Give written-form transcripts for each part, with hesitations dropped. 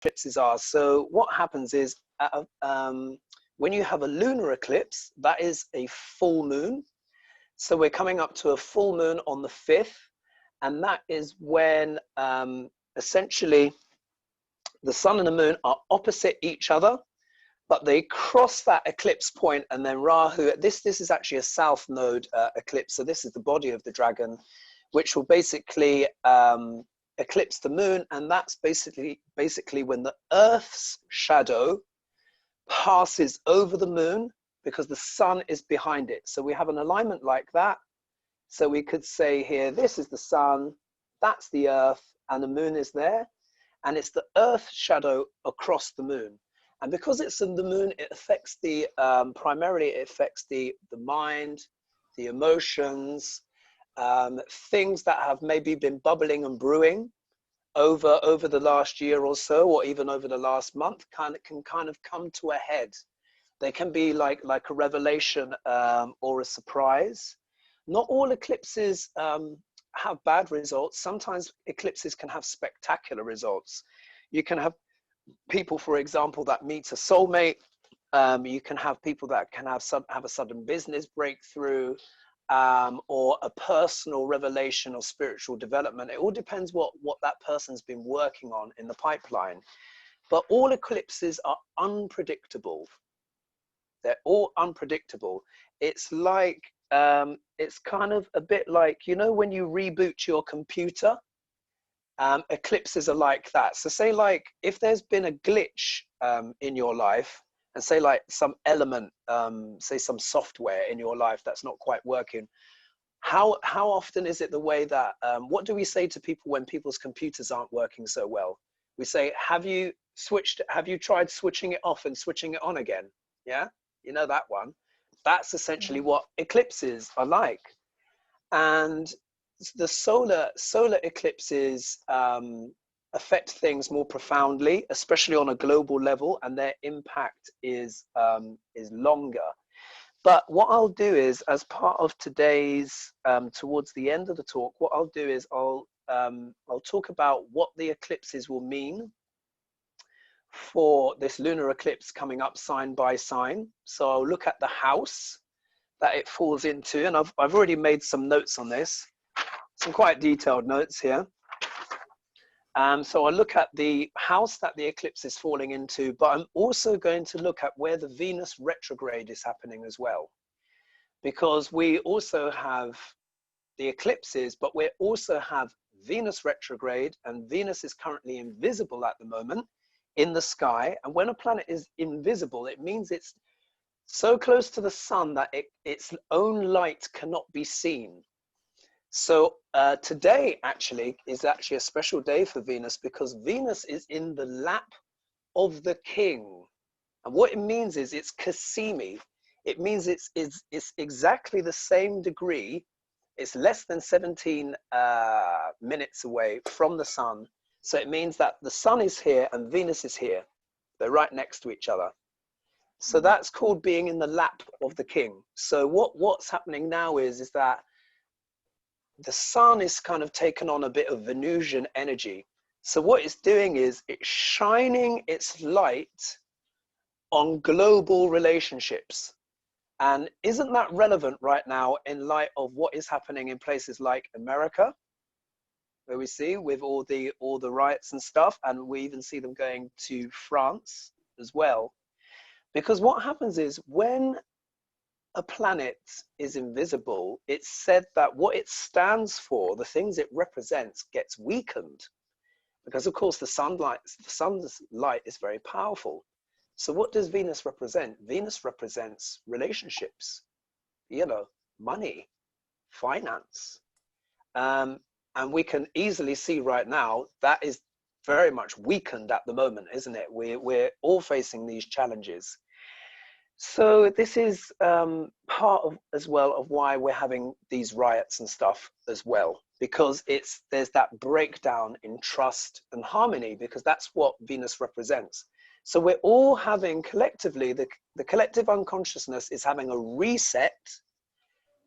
eclipses are. So what happens is when you have a lunar eclipse, that is a full moon. So we're coming up to a full moon on the 5th, and that is when essentially the sun and the moon are opposite each other, but they cross that eclipse point, and then Rahu, this is actually a south node eclipse. So this is the body of the dragon, which will basically eclipse the moon, and that's basically when the Earth's shadow passes over the moon, because the sun is behind it. So we have an alignment like that. So we could say here, this is the sun, that's the Earth, and the moon is there, and it's the Earth's shadow across the moon. And because it's in the moon, it affects the primarily it affects the mind, the emotions, things that have maybe been bubbling and brewing over the last year or so, or even over the last month, can kind of come to a head. They can be like a revelation or a surprise. Not all eclipses have bad results. Sometimes eclipses can have spectacular results. You can have people, for example, that meet a soulmate. You can have people that can have a sudden business breakthrough, or a personal revelation or spiritual development. It all depends what that person's been working on in the pipeline. But all eclipses are unpredictable. They're all unpredictable. It's like, it's kind of a bit like, you know, when you reboot your computer, eclipses are like that. So say like, if there's been a glitch in your life, and say like some element, say some software in your life that's not quite working, how often is it the way that, what do we say to people when people's computers aren't working so well? We say, have you tried switching it off and switching it on again? Yeah, you know that one. That's essentially what eclipses are like. And the solar eclipses affect things more profoundly, especially on a global level, and their impact is longer. But what I'll do is, as part of today's, towards the end of the talk, what I'll do is I'll talk about what the eclipses will mean for this lunar eclipse coming up sign by sign. So I'll look at the house that it falls into, and I've already made some notes on this, some quite detailed notes here. So I'll look at the house that the eclipse is falling into, but I'm also going to look at where the Venus retrograde is happening as well, because we also have the eclipses, but we also have Venus retrograde, and Venus is currently invisible at the moment in the sky. And when a planet is invisible, it means it's so close to the sun that its own light cannot be seen. So today is actually a special day for Venus, because Venus is in the lap of the king. And what it means is it's Cassimi. It means it's exactly the same degree. It's less than 17 minutes away from the sun. So it means that the sun is here and Venus is here. They're right next to each other. So that's called being in the lap of the king. So what's happening now is that the sun is kind of taken on a bit of Venusian energy. So what it's doing is it's shining its light on global relationships. And isn't that relevant right now in light of what is happening in places like America, where we see with all the riots and stuff, and we even see them going to France as well? Because what happens is when a planet is invisible, it's said that what it stands for, the things it represents, gets weakened, because of course the sun's light is very powerful. So what does Venus represent? Venus represents relationships, you know, money, finance. And we can easily see right now that is very much weakened at the moment, isn't it? We're all facing these challenges. So this is part of as well of why we're having these riots and stuff as well, because there's that breakdown in trust and harmony, because that's what Venus represents. So we're all having collectively, the collective unconsciousness is having a reset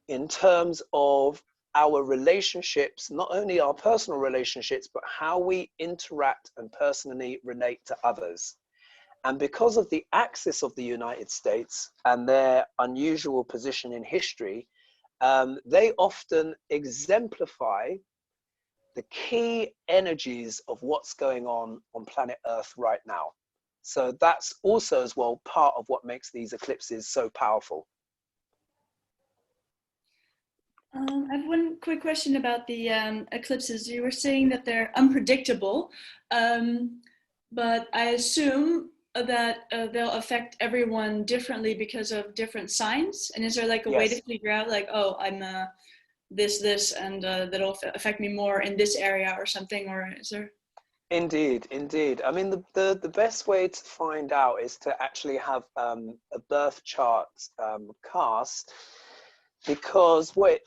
in terms of our relationships, not only our personal relationships, but how we interact and personally relate to others. And because of the axis of the United States and their unusual position in history, they often exemplify the key energies of what's going on planet Earth right now. So that's also as well part of what makes these eclipses so powerful. I have one quick question about the eclipses. You were saying that they're unpredictable, but I assume that they'll affect everyone differently because of different signs. And is there like a way to Yes. figure out like, oh, I'm this, and that'll affect me more in this area or something, or is there? Indeed, indeed. I mean, the best way to find out is to actually have a birth chart cast, because what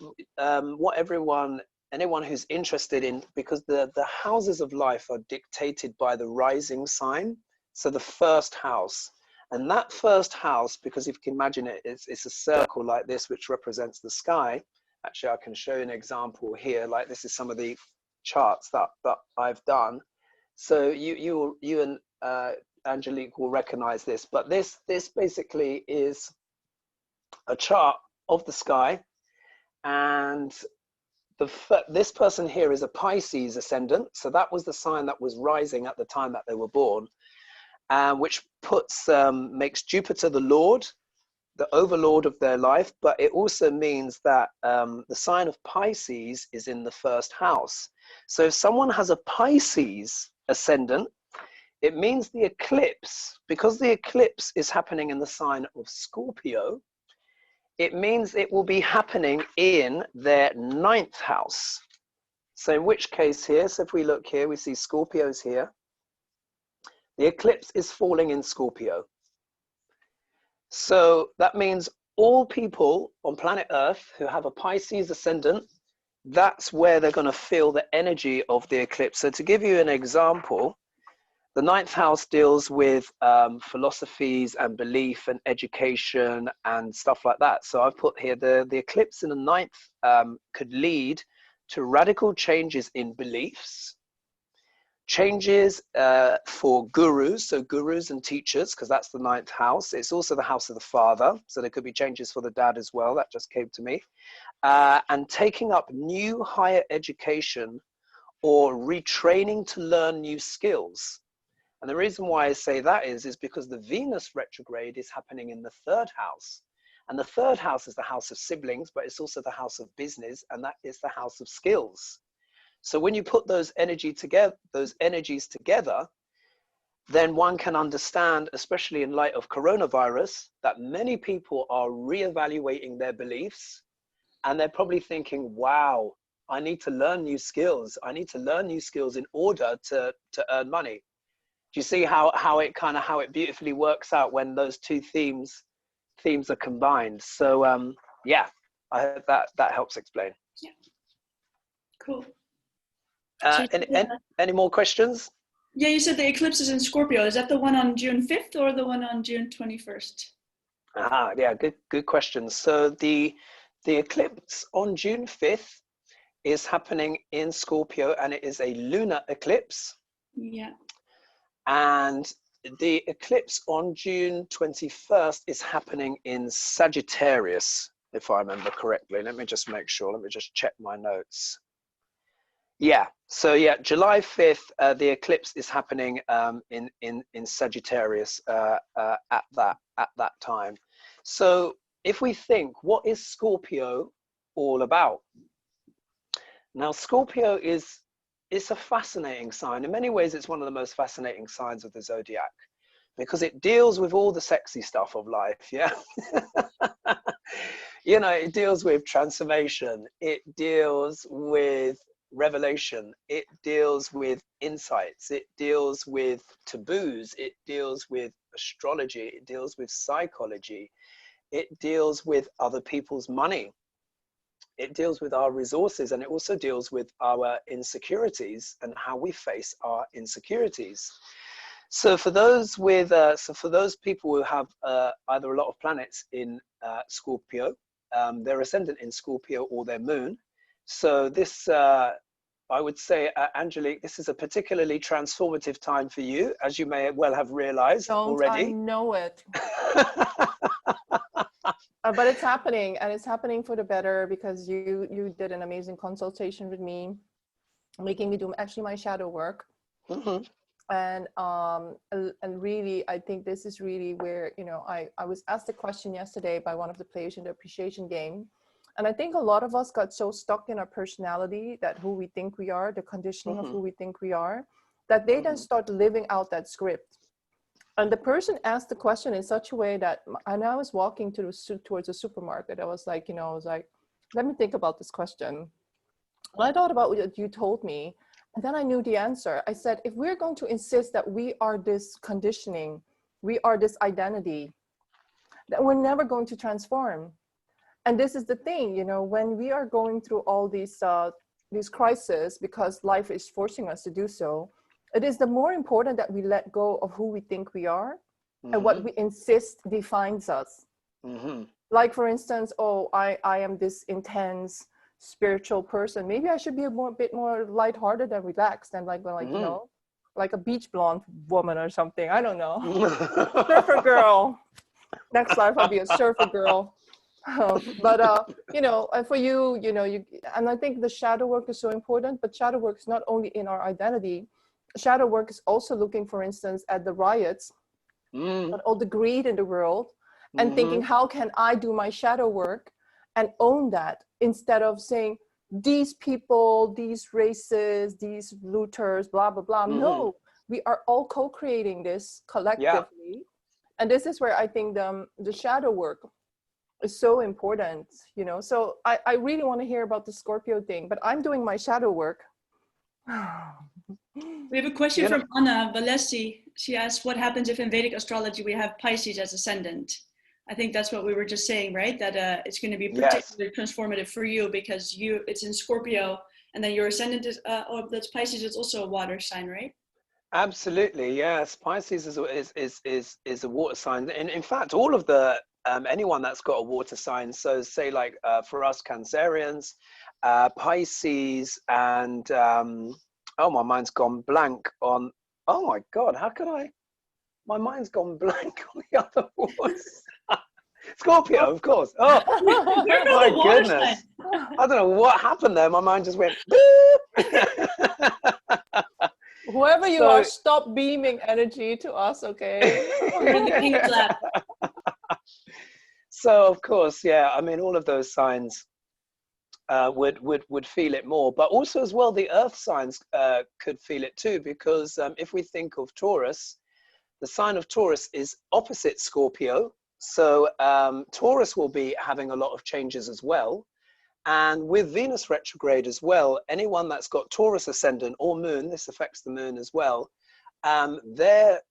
anyone who's interested in, because the houses of life are dictated by the rising sign, so the first house. And that first house, because if you can imagine it, it's a circle like this, which represents the sky. Actually, I can show you an example here. Like this is some of the charts that I've done. So you and Angelique will recognize this, but this basically is a chart of the sky, and this person here is a Pisces ascendant. So that was the sign that was rising at the time that they were born, which makes Jupiter the Lord, the overlord of their life. But it also means that the sign of Pisces is in the first house. So if someone has a Pisces ascendant, it means the eclipse, because the eclipse is happening in the sign of Scorpio, it means it will be happening in their 9th house. So in which case here, so if we look here, we see Scorpios here. The eclipse is falling in Scorpio. So that means all people on planet Earth who have a Pisces ascendant, that's where they're going to feel the energy of the eclipse. So to give you an example, the 9th house deals with philosophies and belief and education and stuff like that. So I've put here the eclipse in the 9th could lead to radical changes in beliefs, changes for gurus, so gurus and teachers, because that's the 9th house. It's also the house of the father, so there could be changes for the dad as well. That just came to me. And taking up new higher education or retraining to learn new skills. And the reason why I say that is because the Venus retrograde is happening in the 3rd house. And the 3rd house is the house of siblings, but it's also the house of business, and that is the house of skills. So when you put those energies together, then one can understand, especially in light of coronavirus, that many people are reevaluating their beliefs, and they're probably thinking, wow, I need to learn new skills. I need to learn new skills in order to earn money. Do you see how it beautifully works out when those two themes are combined? So yeah, I hope that helps explain. Yeah. Cool. Any more questions? Yeah, you said the eclipse is in Scorpio. Is that the one on June 5th or the one on June 21st? Yeah, good question. So the eclipse on June 5th is happening in Scorpio, and it is a lunar eclipse. Yeah. And the eclipse on June 21st is happening in Sagittarius, if I remember correctly. Let me just make sure. Let me just check my notes. Yeah, so yeah, July 5th, the eclipse is happening in Sagittarius at that time. So if we think, what is Scorpio all about? Now, Scorpio it's a fascinating sign. In many ways, it's one of the most fascinating signs of the zodiac, because it deals with all the sexy stuff of life. Yeah. You know, it deals with transformation. It deals with revelation. It deals with insights. It deals with taboos. It deals with astrology. It deals with psychology. It deals with other people's money. It deals with our resources, and it also deals with our insecurities and how we face our insecurities. So for those people who have either a lot of planets in Scorpio, their ascendant in Scorpio or their moon, So this, I would say, Angelique, this is a particularly transformative time for you, as you may well have realized Don't I already. know it? But it's happening, and it's happening for the better, because you did an amazing consultation with me, making me do actually my shadow work. Mm-hmm. And really, I think this is really where, you know, I was asked a question yesterday by one of the players in the appreciation game, and I think a lot of us got so stuck in our personality, that who we think we are, the conditioning of who we think we are, that they then start living out that script. And the person asked the question in such a way that, and I was walking towards the supermarket. I was like, you know, I was like, let me think about this question. When I thought about what you told me, and then I knew the answer. I said, if we're going to insist that we are this conditioning, we are this identity, then we're never going to transform. And this is the thing, you know, when we are going through all these crises, because life is forcing us to do so, it is the more important that we let go of who we think we are and what we insist defines us. Like, for instance, oh, I am this intense spiritual person. Maybe I should be a bit more lighthearted and relaxed, and like you know, like a beach blonde woman or something. I don't know. Surfer girl. Next life I'll be a surfer girl. But you know, for you, you know, and I think the shadow work is so important. But shadow work is not only in our identity. Shadow work is also looking, for instance, at the riots, at all the greed in the world, and thinking, how can I do my shadow work and own that, instead of saying, these people, these races, these looters, blah, blah, blah. No, we are all co-creating this collectively. Yeah. And this is where I think the shadow work is so important, you know. So I really want to hear about the Scorpio thing, but I'm doing my shadow work. We have a question from Anna Valesi. She asked, what happens if in Vedic astrology we have Pisces as ascendant? I think that's what we were just saying, right? That it's going to be particularly transformative for you, because it's in Scorpio, and then your ascendant is, that's Pisces, it's also a water sign, right? Absolutely, yes. Pisces is a water sign. And in fact, all of the, anyone that's got a water sign, so say like for us Cancerians, Pisces, and oh, my mind's gone blank on, oh my God, how could I? My mind's gone blank on the other ones. Scorpio, of course. Oh, my goodness. I don't know what happened there. My mind just went, whoever you are, stop beaming energy to us, okay? You're in the king's lab. So, of course, yeah, I mean, all of those signs would feel it more, but also as well the earth signs could feel it too, because if we think of Taurus, the sign of Taurus is opposite Scorpio, so Taurus will be having a lot of changes as well. And with Venus retrograde as well, anyone that's got Taurus ascendant or moon, this affects the moon as well, their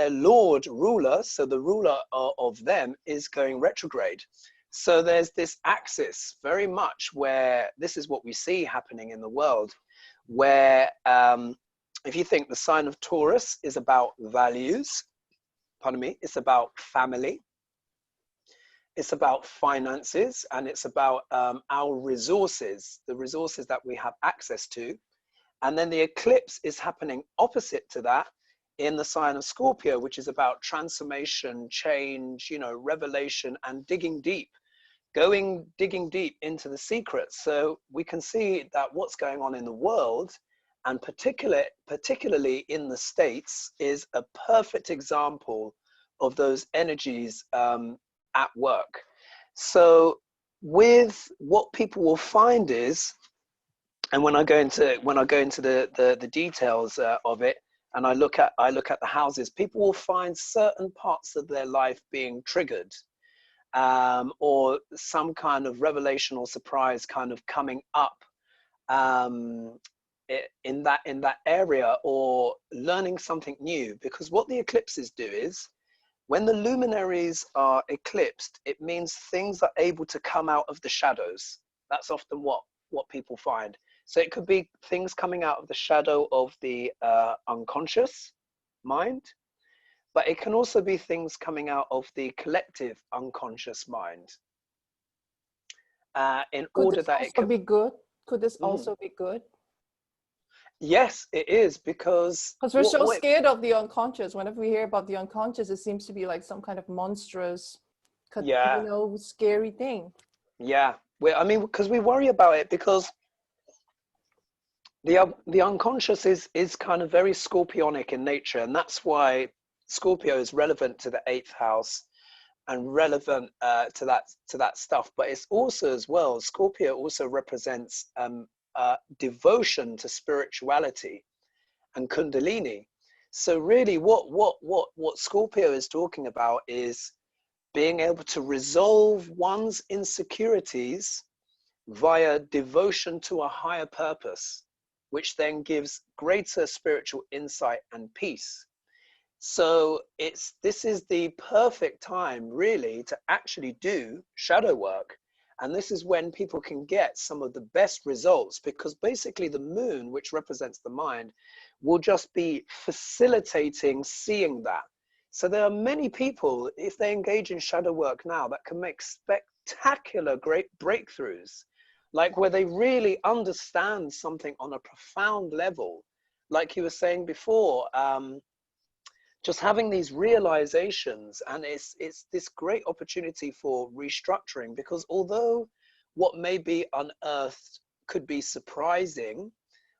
lord ruler, so the ruler of them is going retrograde. So there's this axis very much where this is what we see happening in the world, where if you think the sign of Taurus is about values, pardon me, it's about family, it's about finances, and it's about our resources, the resources that we have access to. And then the eclipse is happening opposite to that in the sign of Scorpio, which is about transformation, change, you know, revelation, and digging deep into the secrets. So we can see that what's going on in the world, and particularly in the States, is a perfect example of those energies at work. So with what people will find is, and when I go into the details of it, and I look at the houses, people will find certain parts of their life being triggered, or some kind of revelation or surprise kind of coming up in that area, or learning something new. Because what the eclipses do is, when the luminaries are eclipsed, it means things are able to come out of the shadows. That's often what people find. So it could be things coming out of the shadow of the unconscious mind, but it can also be things coming out of the collective unconscious mind. In order that it could be good. Could this also be good? Yes, it is, because we're so scared of the unconscious. Whenever we hear about the unconscious, it seems to be like some kind of monstrous, scary thing. Yeah, I mean, because we worry about it, because the unconscious is kind of very scorpionic in nature, and that's why Scorpio is relevant to the 8th house and relevant to that stuff. But it's also, as well, Scorpio also represents devotion to spirituality and Kundalini. So really, what Scorpio is talking about is being able to resolve one's insecurities via devotion to a higher purpose, which then gives greater spiritual insight and peace. So this is the perfect time, really, to actually do shadow work. And this is when people can get some of the best results, because basically the moon, which represents the mind, will just be facilitating seeing that. So there are many people, if they engage in shadow work now, that can make spectacular great breakthroughs, like where they really understand something on a profound level. Like you were saying before, just having these realizations, and it's this great opportunity for restructuring, because although what may be unearthed could be surprising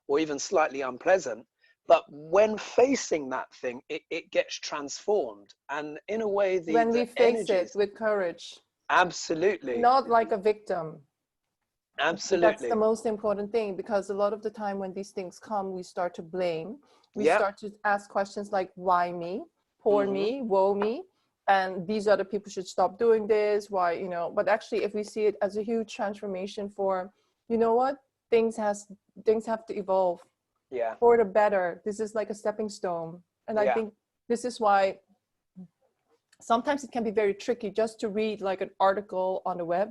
or even slightly unpleasant, but when facing that thing, it gets transformed, and in a way when we face it with courage, absolutely, not like a victim. Absolutely. That's the most important thing, because a lot of the time when these things come, we start to blame. We start to ask questions like, why me? Poor me, woe me. And these other people should stop doing this. Why, but actually, if we see it as a huge transformation for, you know what, things have to evolve for the better. This is like a stepping stone. And I think this is why sometimes it can be very tricky just to read like an article on the web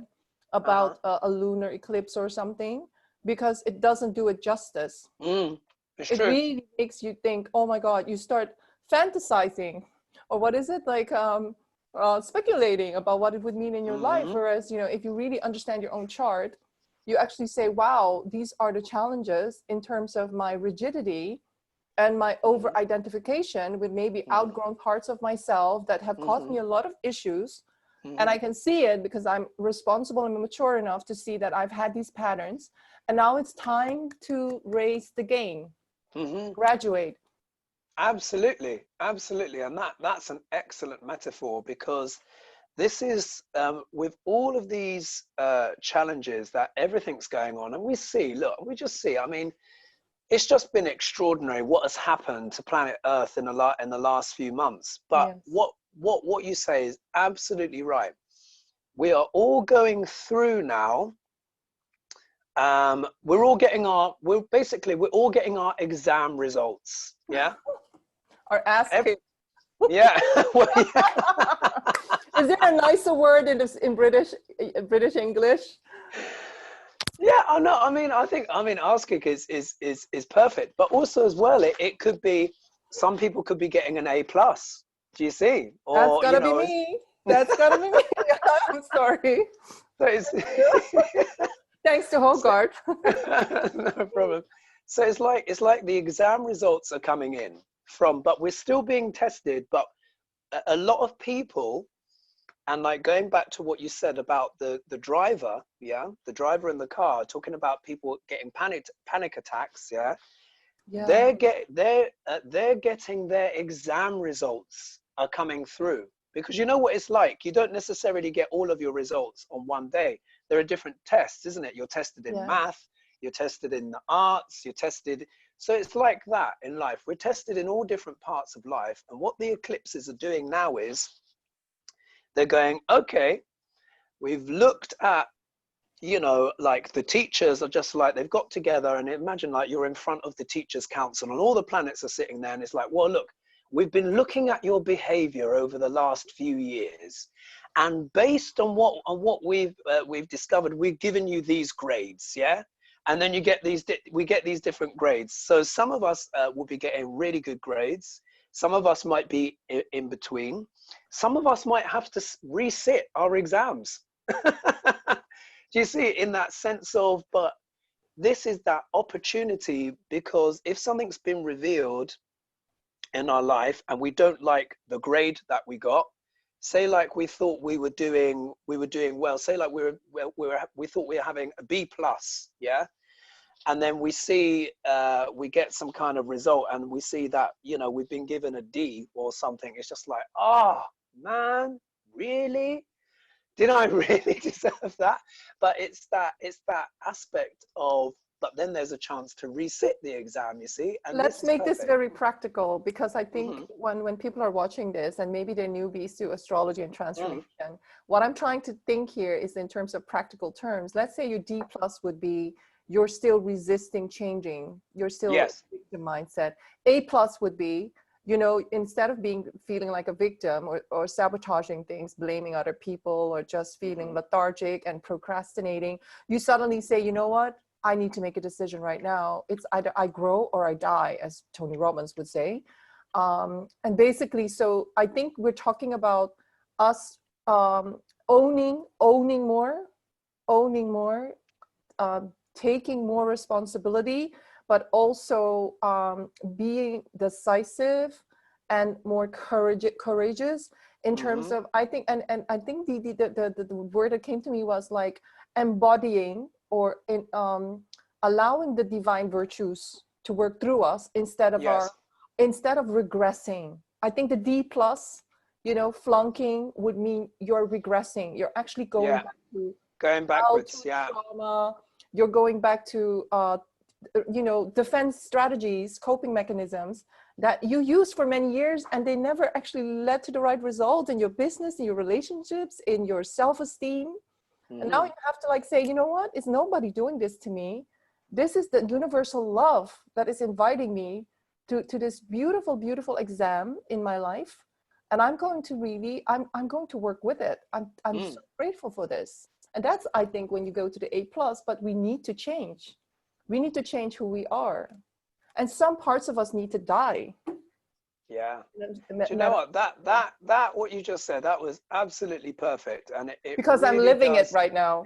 about a lunar eclipse or something, because it doesn't do it justice. It really makes you think, oh my God, you start fantasizing, or what is it, like speculating about what it would mean in your life. Whereas, if you really understand your own chart, you actually say, wow, these are the challenges in terms of my rigidity and my over identification with maybe outgrown parts of myself that have caused me a lot of issues. And I can see it because I'm responsible and mature enough to see that I've had these patterns. And now it's time to raise the game, graduate. Absolutely, absolutely. And that's an excellent metaphor, because this is with all of these challenges that everything's going on. And we just see, I mean, it's just been extraordinary what has happened to planet Earth in the last few months. But what you say is absolutely right. We are all going through now. We're all getting our exam results. Yeah. Our ass kicked. Yeah. Well, yeah. Is there a nicer word in British English? Yeah, I know. I think ass kick is perfect, but also as well, it could be, some people could be getting an A+. Do you see? Or, that's gotta be me. That's gotta be me. I'm sorry. Thanks to Hogarth. No problem. So it's like the exam results are coming in but we're still being tested. But a lot of people, and like going back to what you said about the driver, the driver in the car, talking about people getting panic attacks, they're getting their exam results are coming through, because you know what it's like. You don't necessarily get all of your results on one day. There are different tests, isn't it? You're tested in math, you're tested in the arts, you're tested. So it's like that in life. We're tested in all different parts of life. And what the eclipses are doing now is they're going, okay, we've looked at, like the teachers are just like, they've got together, and imagine like you're in front of the teachers council and all the planets are sitting there, and it's like, well, look, we've been looking at your behavior over the last few years, and based on what we've discovered, we've given you these grades, and then we get these different grades. So some of us will be getting really good grades. Some of us might be in between. Some of us might have to resit our exams. Do you see, in that sense of, but this is that opportunity, because if something's been revealed in our life and we don't like the grade that we got, say like we thought we were doing well, say like we thought we were having a B plus, yeah, and then we see we get some kind of result and we see that, you know, we've been given a D or something. It's just like, oh man, really, did I really deserve that? But it's that aspect of, but then there's a chance to resit the exam, you see. And Let's make this very practical, because I think when people are watching this and maybe they're newbies to astrology and transformation, what I'm trying to think here is in terms of practical terms. Let's say your D plus would be you're still resisting changing, you're still in the mindset. A plus would be, you know, instead of feeling like a victim or sabotaging things, blaming other people, or just feeling lethargic and procrastinating, you suddenly say, you know what, I need to make a decision right now. It's either I grow or I die, as Tony Robbins would say. And basically, so I think we're talking about us owning more, taking more responsibility, but also being decisive and more courageous in terms of, I think, and I think the word that came to me was like embodying, or in allowing the divine virtues to work through us instead of regressing. I think the D plus, you know, flunking would mean you're regressing. You're actually going backwards. Trauma. You're going back to you know, defense strategies, coping mechanisms that you used for many years, and they never actually led to the right result in your business, in your relationships, in your self-esteem. And now you have to like say, you know what, it's nobody doing this to me. This is the universal love that is inviting me to this beautiful, beautiful exam in my life. And I'm going to really, I'm going to work with it. I'm so grateful for this. And that's, I think, when you go to the A plus, but we need to change. We need to change who we are. And some parts of us need to die. Yeah. Do you know what, that what you just said, that was absolutely perfect. And it because really I'm living it right now.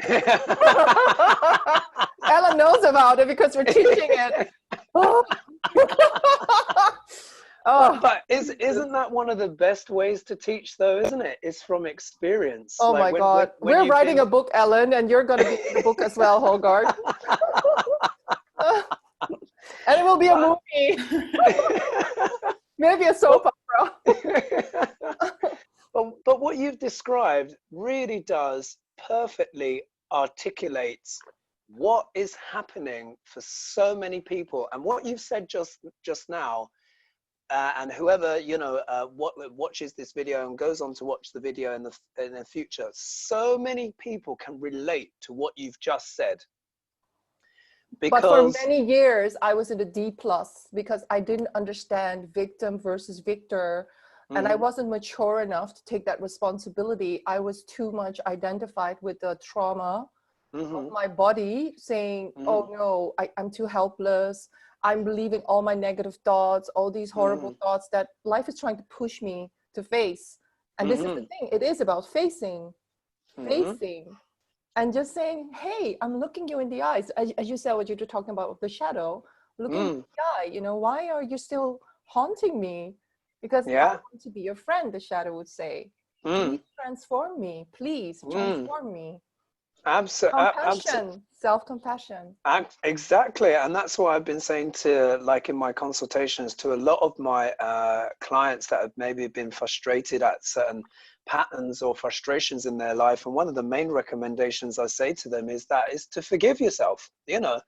Ellen knows about it because we're teaching it. But isn't that one of the best ways to teach, though, isn't it? It's from experience. Oh my God. We're writing a book, Ellen, and you're going to be in the book as well, Hogarth. And it will be a movie. Maybe a soap opera. But what you've described really does perfectly articulate what is happening for so many people. And what you've said just now, and whoever, you know, watches this video and goes on to watch the video in the future, so many people can relate to what you've just said. Because, but for many years, I was in the D plus because I didn't understand victim versus victor. And I wasn't mature enough to take that responsibility. I was too much identified with the trauma of my body, saying, oh no, I'm too helpless. I'm believing all my negative thoughts, all these horrible thoughts that life is trying to push me to face. And this is the thing, it is about facing. And just saying, hey, I'm looking you in the eyes. As you said, what you were talking about with the shadow, looking in the eye, you know, why are you still haunting me? Because I want to be your friend, the shadow would say. Please transform me. Please transform me. Absolutely. Self-compassion. Exactly. And that's what I've been saying to, like in my consultations, to a lot of my clients that have maybe been frustrated at certain patterns or frustrations in their life. And one of the main recommendations I say to them is to forgive yourself. You know,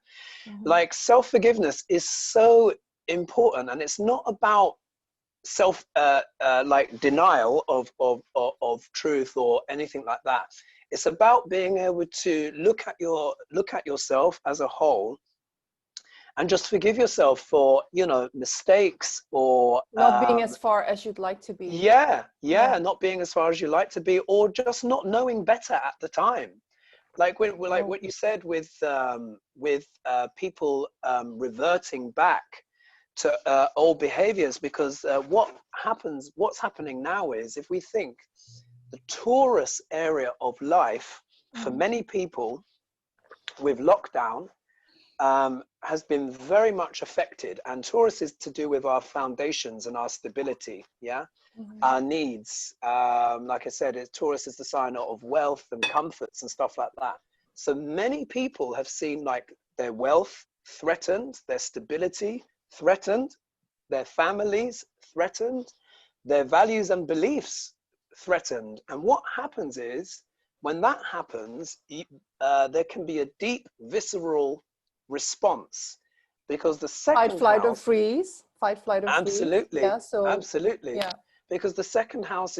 like self-forgiveness is so important, and it's not about like denial of truth or anything like that. It's about being able to look at yourself as a whole and just forgive yourself for, you know, mistakes or not being as far as you'd like to be. Not being as far as you like to be, or just not knowing better at the time. Like what you said with people reverting back to old behaviors, because what's happening now is, if we think the Taurus area of life for many people with lockdown, has been very much affected, and Taurus is to do with our foundations and our stability, yeah, our needs. Like I said, Taurus is the sign of wealth and comforts and stuff like that. So many people have seen like their wealth threatened, their stability threatened, their families threatened, their values and beliefs threatened. And what happens is, when that happens, there can be a deep visceral response, because the second fight, flight, or house, freeze. Fight, flight, or freeze. absolutely, Yeah. So absolutely, yeah. because the second house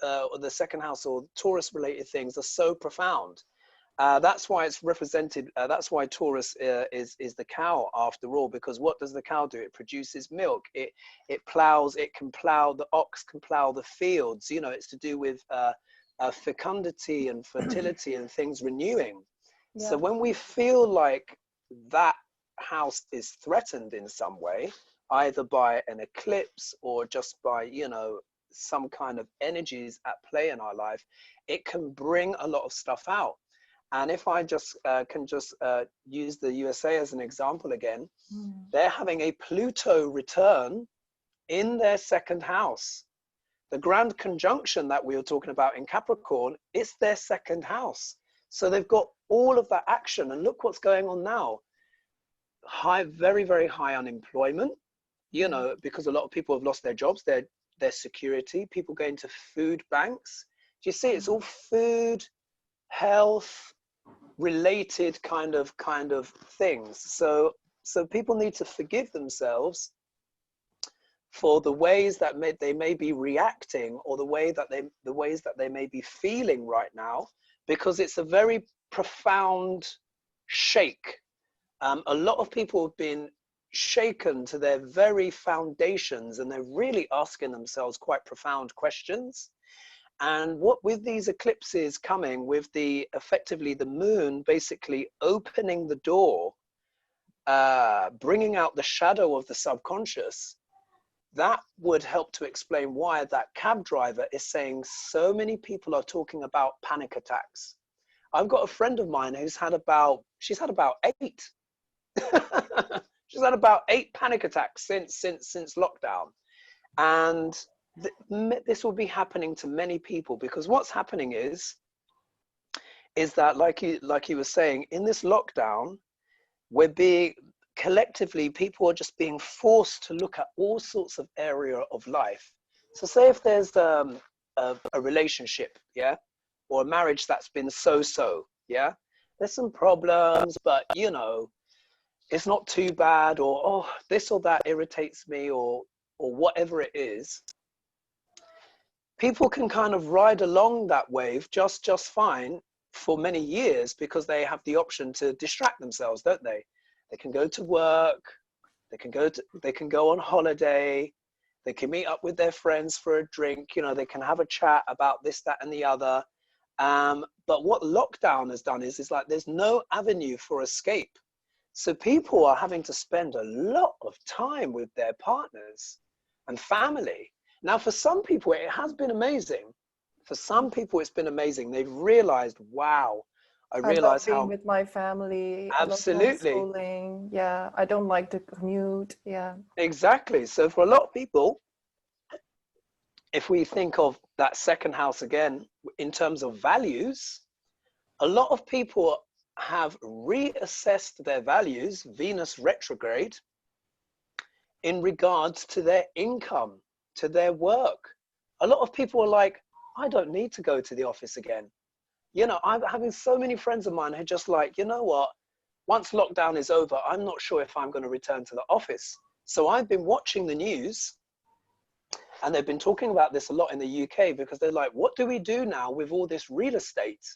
or the second house or Taurus related things are so profound. That's why it's represented. That's why Taurus is the cow after all, because what does the cow do? It produces milk. It plows. It can plow. The ox can plow the fields. You know, it's to do with fecundity and fertility and things renewing. Yeah. So when we feel like that house is threatened in some way, either by an eclipse or just by, you know, some kind of energies at play in our life, it can bring a lot of stuff out. And if I just can just use the USA as an example again, they're having a Pluto return in their second house. The grand conjunction that we were talking about in Capricorn, it's their second house. So they've got all of that action, and look what's going on now. High, very, very high unemployment, you know, because a lot of people have lost their jobs, their security, people going to food banks. Do you see? It's all food, health related kind of things. So people need to forgive themselves for the ways that they may be reacting, or the ways that they may be feeling right now, because it's a very profound shake. A lot of people have been shaken to their very foundations, and they're really asking themselves quite profound questions. And what with these eclipses coming, with effectively the moon basically opening the door, bringing out the shadow of the subconscious, that would help to explain why that cab driver is saying so many people are talking about panic attacks. I've got a friend of mine who's had about 8. She's had about 8 panic attacks since lockdown. And this will be happening to many people, because what's happening is that, like you were saying, in this lockdown, collectively, people are just being forced to look at all sorts of area of life. So say if there's a relationship, yeah, or a marriage that's been so-so, yeah, there's some problems, but you know, it's not too bad, or oh, this or that irritates me, or whatever it is. People can kind of ride along that wave just fine for many years, because they have the option to distract themselves, don't they? They can go to work, they can go on holiday, they can meet up with their friends for a drink, you know, they can have a chat about this, that, and the other. But what lockdown has done is like there's no avenue for escape. So people are having to spend a lot of time with their partners and family. Now, for some people, it has been amazing. For some people, it's been amazing. They've realized, wow, I realize love being how with my family. absolutely. I love homeschooling. Yeah, I don't like to commute. Yeah, Exactly. So for a lot of people, if we think of that second house again, in terms of values, a lot of people have reassessed their values, Venus retrograde, in regards to their income, to their work. A lot of people are like, I don't need to go to the office again. You know, I'm having so many friends of mine who are just like, you know what, once lockdown is over, I'm not sure if I'm going to return to the office. So I've been watching the news, and they've been talking about this a lot in the UK, because they're like, what do we do now with all this real estate?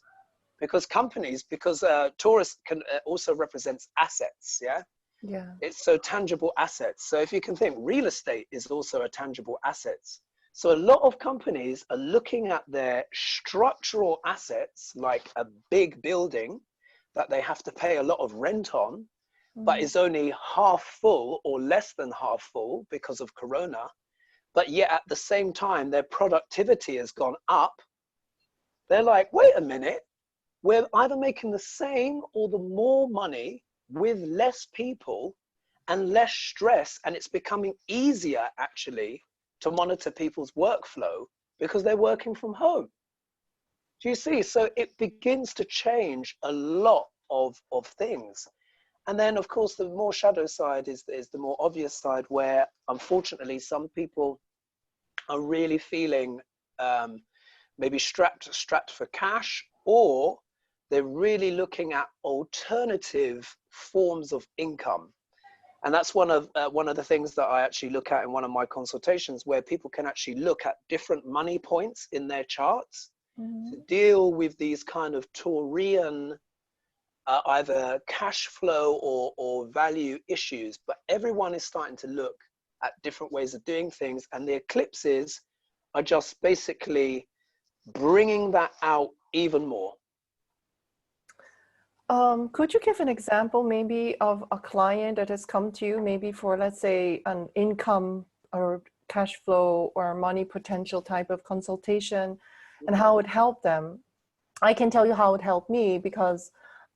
Because Taurus also represents assets, yeah? yeah. It's so tangible assets. So if you can think, real estate is also a tangible assets. So a lot of companies are looking at their structural assets, like a big building that they have to pay a lot of rent on, but is only half full or less than half full because of Corona. But yet at the same time, their productivity has gone up. They're like, wait a minute, we're either making the same or the more money with less people and less stress, and it's becoming easier actually to monitor people's workflow because they're working from home. Do you see? So it begins to change a lot of things. And then, of course, the more shadow side is the more obvious side, where unfortunately some people are really feeling maybe strapped for cash, or they're really looking at alternative forms of income. And that's one of the things that I actually look at in one of my consultations, where people can actually look at different money points in their charts to deal with these kind of Taurian either cash flow or value issues. But everyone is starting to look at different ways of doing things, and the eclipses are just basically bringing that out even more. Could you give an example maybe of a client that has come to you maybe for, let's say, an income or cash flow or money potential type of consultation, and how it helped them? I can tell you how it helped me, because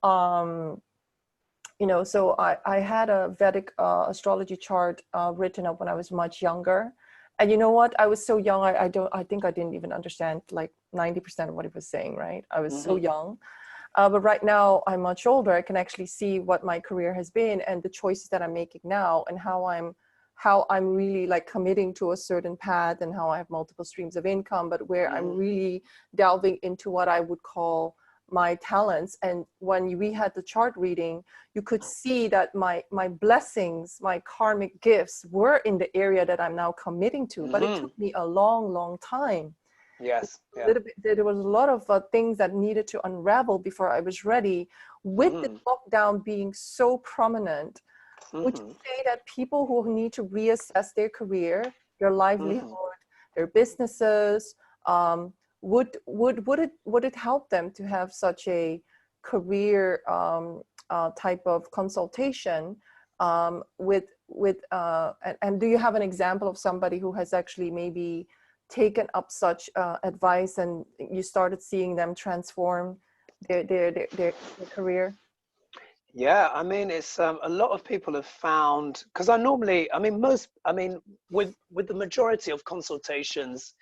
you know, so I had a Vedic astrology chart written up when I was much younger. And you know what? I was so young, I think I didn't even understand like 90% of what it was saying, right? I was so young. But right now I'm much older. I can actually see what my career has been and the choices that I'm making now, and how I'm really like committing to a certain path, and how I have multiple streams of income, but where I'm really delving into what I would call my talents. And when we had the chart reading, you could see that my blessings, my karmic gifts were in the area that I'm now committing to, but it took me a long time. Yes. A little bit, there was a lot of things that needed to unravel before I was ready. With the lockdown being so prominent, would you say that people who need to reassess their career, their livelihood, their businesses, would it help them to have such a career type of consultation and do you have an example of somebody who has actually maybe taken up such advice, and you started seeing them transform their career? Yeah, I mean, it's a lot of people have found, because with the majority of consultations,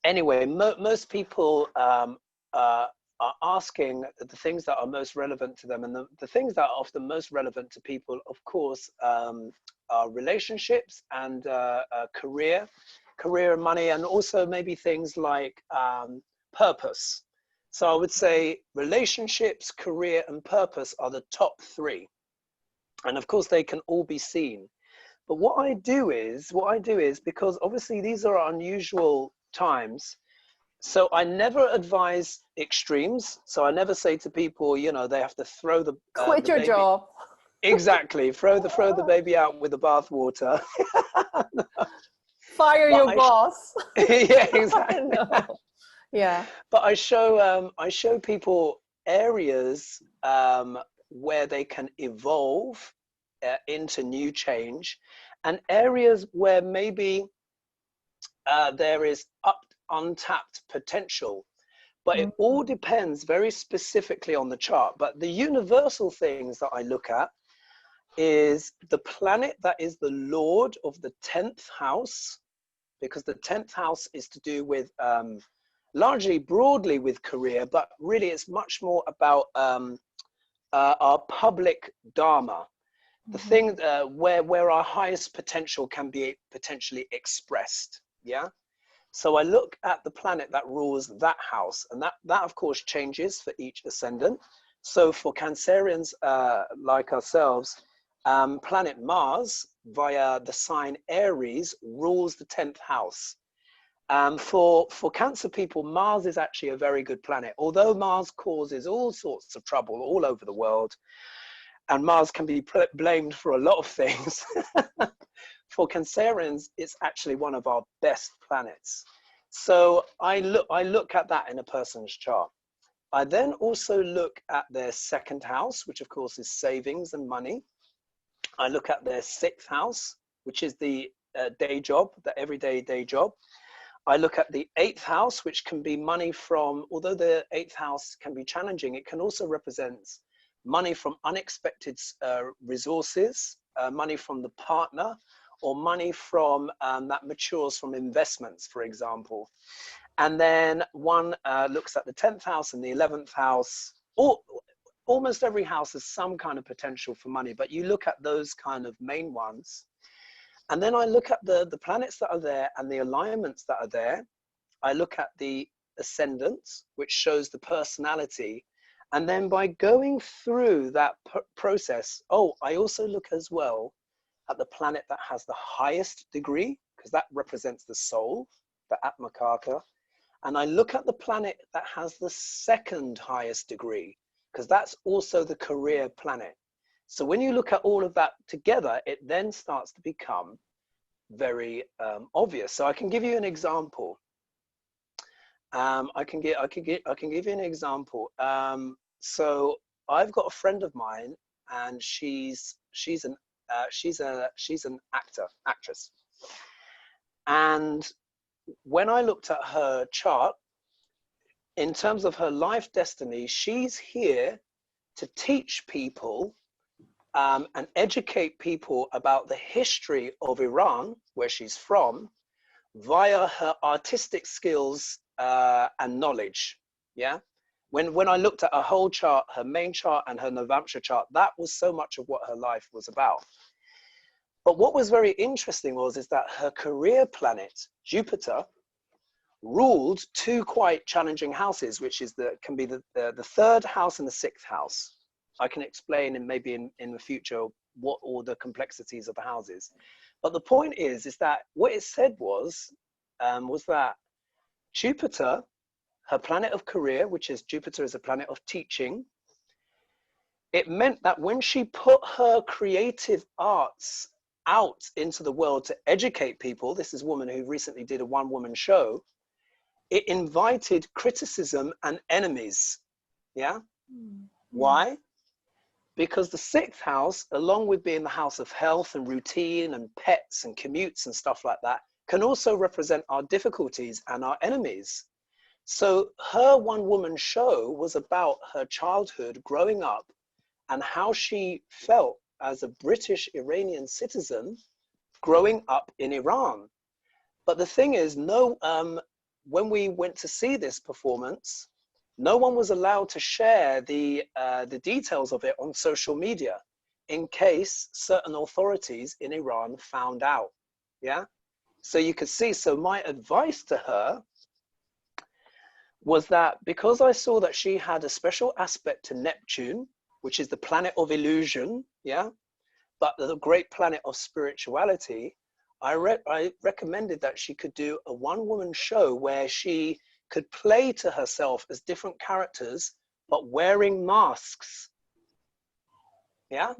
anyway, most people are asking the things that are most relevant to them, and the things that are often most relevant to people, of course, are relationships and career and money, and also maybe things like purpose. So I would say relationships, career, and purpose are the top three. And of course, they can all be seen. But what I do is, because obviously these are unusual times, so I never advise extremes. So I never say to people, you know, they have to throw the quit the your baby. job. Exactly, throw the baby out with the bathwater. Fire But your boss. yeah, exactly. No. Yeah. But I show people areas where they can evolve into new change, and areas where maybe there is untapped potential. But it all depends very specifically on the chart. But the universal things that I look at is the planet that is the lord of the 10th house, because the 10th house is to do with largely broadly with career, but really it's much more about our public dharma, the thing where our highest potential can be potentially expressed. Yeah. So I look at the planet that rules that house, and that of course changes for each ascendant. So for Cancerians like ourselves, planet Mars via the sign Aries rules the 10th house. For Cancer people, Mars is actually a very good planet, although Mars causes all sorts of trouble all over the world, and Mars can be blamed for a lot of things. For Cancerians, it's actually one of our best planets. So I look at that in a person's chart. I then also look at their second house, which of course is savings and money. I look at their sixth house, which is the day job, the everyday day job. I look at the eighth house, which can be money from, although the eighth house can be challenging, it can also represent money from unexpected resources, money from the partner, or money from that matures from investments, for example. And then one looks at the 10th house and the 11th house. Almost every house has some kind of potential for money, but you look at those kind of main ones. And then I look at the planets that are there and the alignments that are there. I look at the ascendant, which shows the personality. And then by going through that process, I also look as well at the planet that has the highest degree, because that represents the soul, the Atmakaka. And I look at the planet that has the second highest degree, because that's also the career planet. So when you look at all of that together, it then starts to become very obvious. So I can give you an example. I can give you an example. So I've got a friend of mine, and she's an actress. And when I looked at her chart, in terms of her life destiny, she's here to teach people and educate people about the history of Iran, where she's from, via her artistic skills and knowledge. Yeah. When I looked at her whole chart, her main chart and her Navamsha chart, that was so much of what her life was about. But what was very interesting is that her career planet, Jupiter, ruled two quite challenging houses, which is can be the third house and the sixth house. I can explain maybe in the future what all the complexities of the houses. But the point is that what it said was that Jupiter, her planet of career, which is Jupiter is a planet of teaching, it meant that when she put her creative arts out into the world to educate people, this is a woman who recently did a one-woman show, it invited criticism and enemies. Yeah? Why? Because the sixth house, along with being the house of health and routine and pets and commutes and stuff like that, can also represent our difficulties and our enemies. So her one-woman show was about her childhood growing up and how she felt as a British Iranian citizen growing up in Iran. But the thing is, when we went to see this performance, no one was allowed to share the details of it on social media in case certain authorities in Iran found out. Yeah. So you could see, so my advice to her was that because I saw that she had a special aspect to Neptune, which is the planet of illusion, yeah, but the great planet of spirituality, I recommended that she could do a one-woman show where she could play to herself as different characters, but wearing masks. Yeah.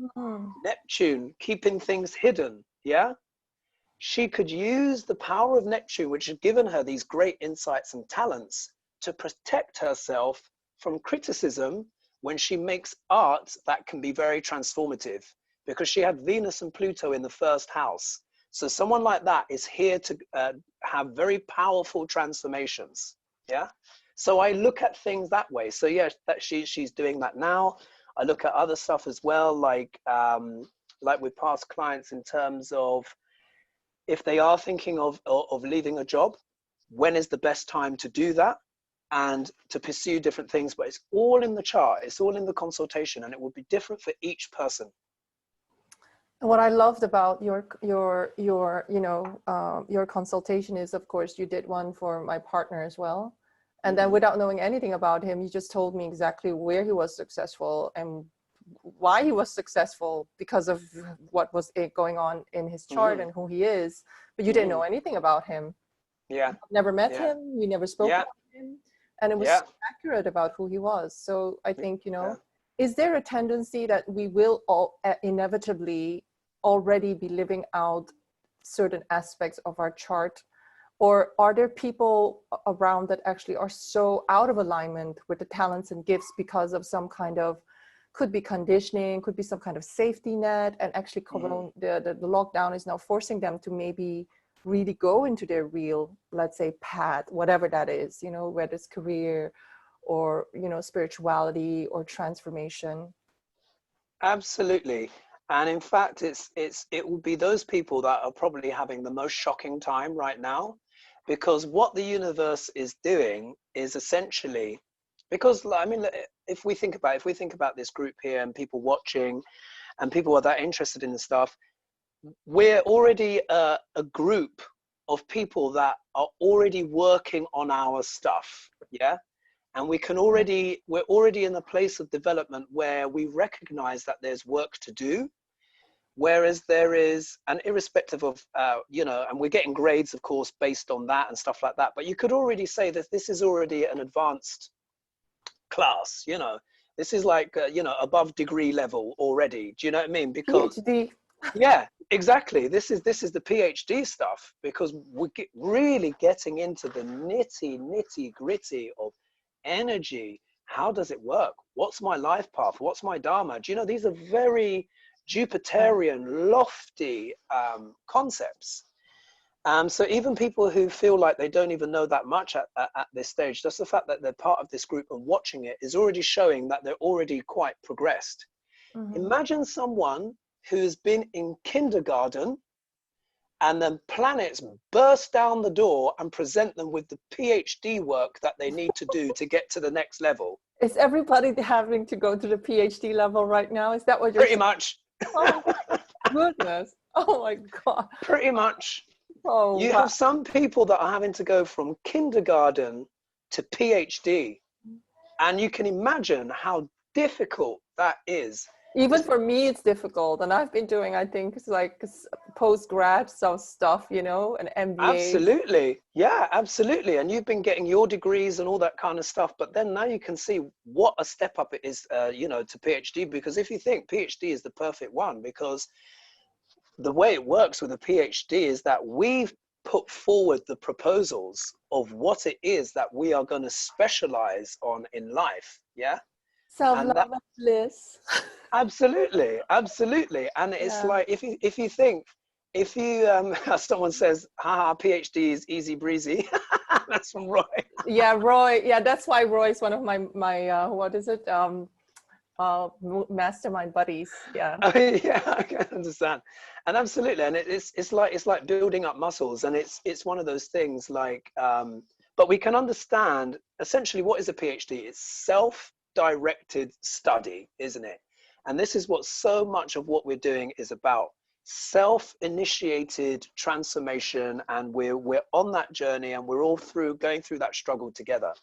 Neptune, keeping things hidden. Yeah. She could use the power of Neptune, which had given her these great insights and talents, to protect herself from criticism when she makes art that can be very transformative, because she had Venus and Pluto in the first house. So someone like that is here to have very powerful transformations. Yeah. So I look at things that way. So yeah, that she's doing that now. I look at other stuff as well, like with past clients, in terms of if they are thinking of leaving a job, when is the best time to do that and to pursue different things. But it's all in the chart. It's all in the consultation, and it will be different for each person. What I loved about your consultation is, of course, you did one for my partner as well. And then without knowing anything about him, you just told me exactly where he was successful and why he was successful because of what was going on in his chart and who he is. But you didn't know anything about him. Yeah. Never met him. We never spoke about him. And it was so accurate about who he was. So I think, is there a tendency that we will all inevitably already be living out certain aspects of our chart? Or are there people around that actually are so out of alignment with the talents and gifts because of some kind of, could be conditioning, could be some kind of safety net, and actually the lockdown is now forcing them to maybe really go into their real, let's say, path, whatever that is, whether it's career or, spirituality or transformation? Absolutely. And in fact, it will be those people that are probably having the most shocking time right now, because what the universe is doing is essentially, because I mean, if we think about this group here and people watching and people are that interested in the stuff, we're already a group of people that are already working on our stuff. Yeah. And we're already in a place of development where we recognize that there's work to do. Whereas there is, and irrespective of, and we're getting grades, of course, based on that and stuff like that. But you could already say that this is already an advanced class, this is like, above degree level already. Do you know what I mean? Because PhD. yeah, exactly. This is the PhD stuff, because we're really getting into the nitty gritty of energy. How does it work? What's my life path? What's my dharma? Do you know, these are very Jupiterian, lofty concepts. So even people who feel like they don't even know that much at this stage, just the fact that they're part of this group and watching it is already showing that they're already quite progressed. Imagine someone who's been in kindergarten and then planets burst down the door and present them with the PhD work that they need to do to get to the next level. Is everybody having to go to the PhD level right now? Is that what you're Pretty saying? much. Oh my goodness. Oh my God. Pretty much. Oh, You have some people that are having to go from kindergarten to PhD. And you can imagine how difficult that is. Even for me, it's difficult. And I've been doing, I think, it's like post-grad stuff, an MBA. Absolutely. Yeah, absolutely. And you've been getting your degrees and all that kind of stuff. But then now you can see what a step up it is, to PhD. Because if you think PhD is the perfect one, because the way it works with a PhD is that we've put forward the proposals of what it is that we are going to specialize on in life. Yeah. Self-love and bliss. Absolutely. And it's like, if you think, someone says, haha, PhD is easy breezy. That's from Roy. Yeah, Roy. Yeah, that's why Roy is one of my what is it? Mastermind buddies. Yeah. Yeah, I can understand. And absolutely. And it's like building up muscles. And it's one of those things like, but we can understand essentially what is a PhD. It's self-directed study, isn't it? And this is what so much of what we're doing is about: self-initiated transformation. And we're on that journey, and we're all going through that struggle together.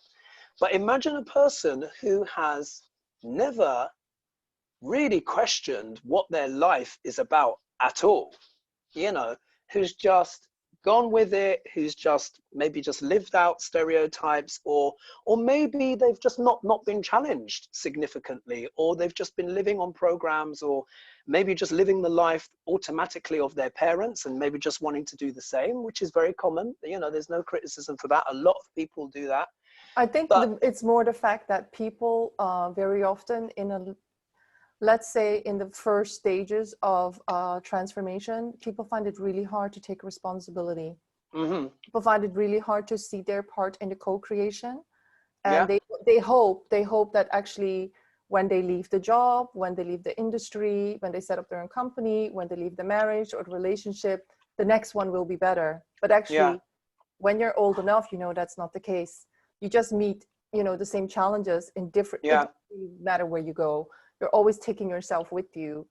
But imagine a person who has never really questioned what their life is about at all, who's just gone with it, who's just maybe just lived out stereotypes, or maybe they've just not been challenged significantly, or they've just been living on programs, or maybe just living the life automatically of their parents and maybe just wanting to do the same, which is very common. There's no criticism for that. A lot of people do that. I think it's more the fact that people very often let's say in the first stages of transformation, people find it really hard to take responsibility. People find it really hard to see their part in the co-creation. And they hope that actually when they leave the job, when they leave the industry, when they set up their own company, when they leave the marriage or the relationship, the next one will be better. But actually, when you're old enough, that's not the case. You just meet, the same challenges in different, it doesn't matter where you go. You're always taking yourself with you.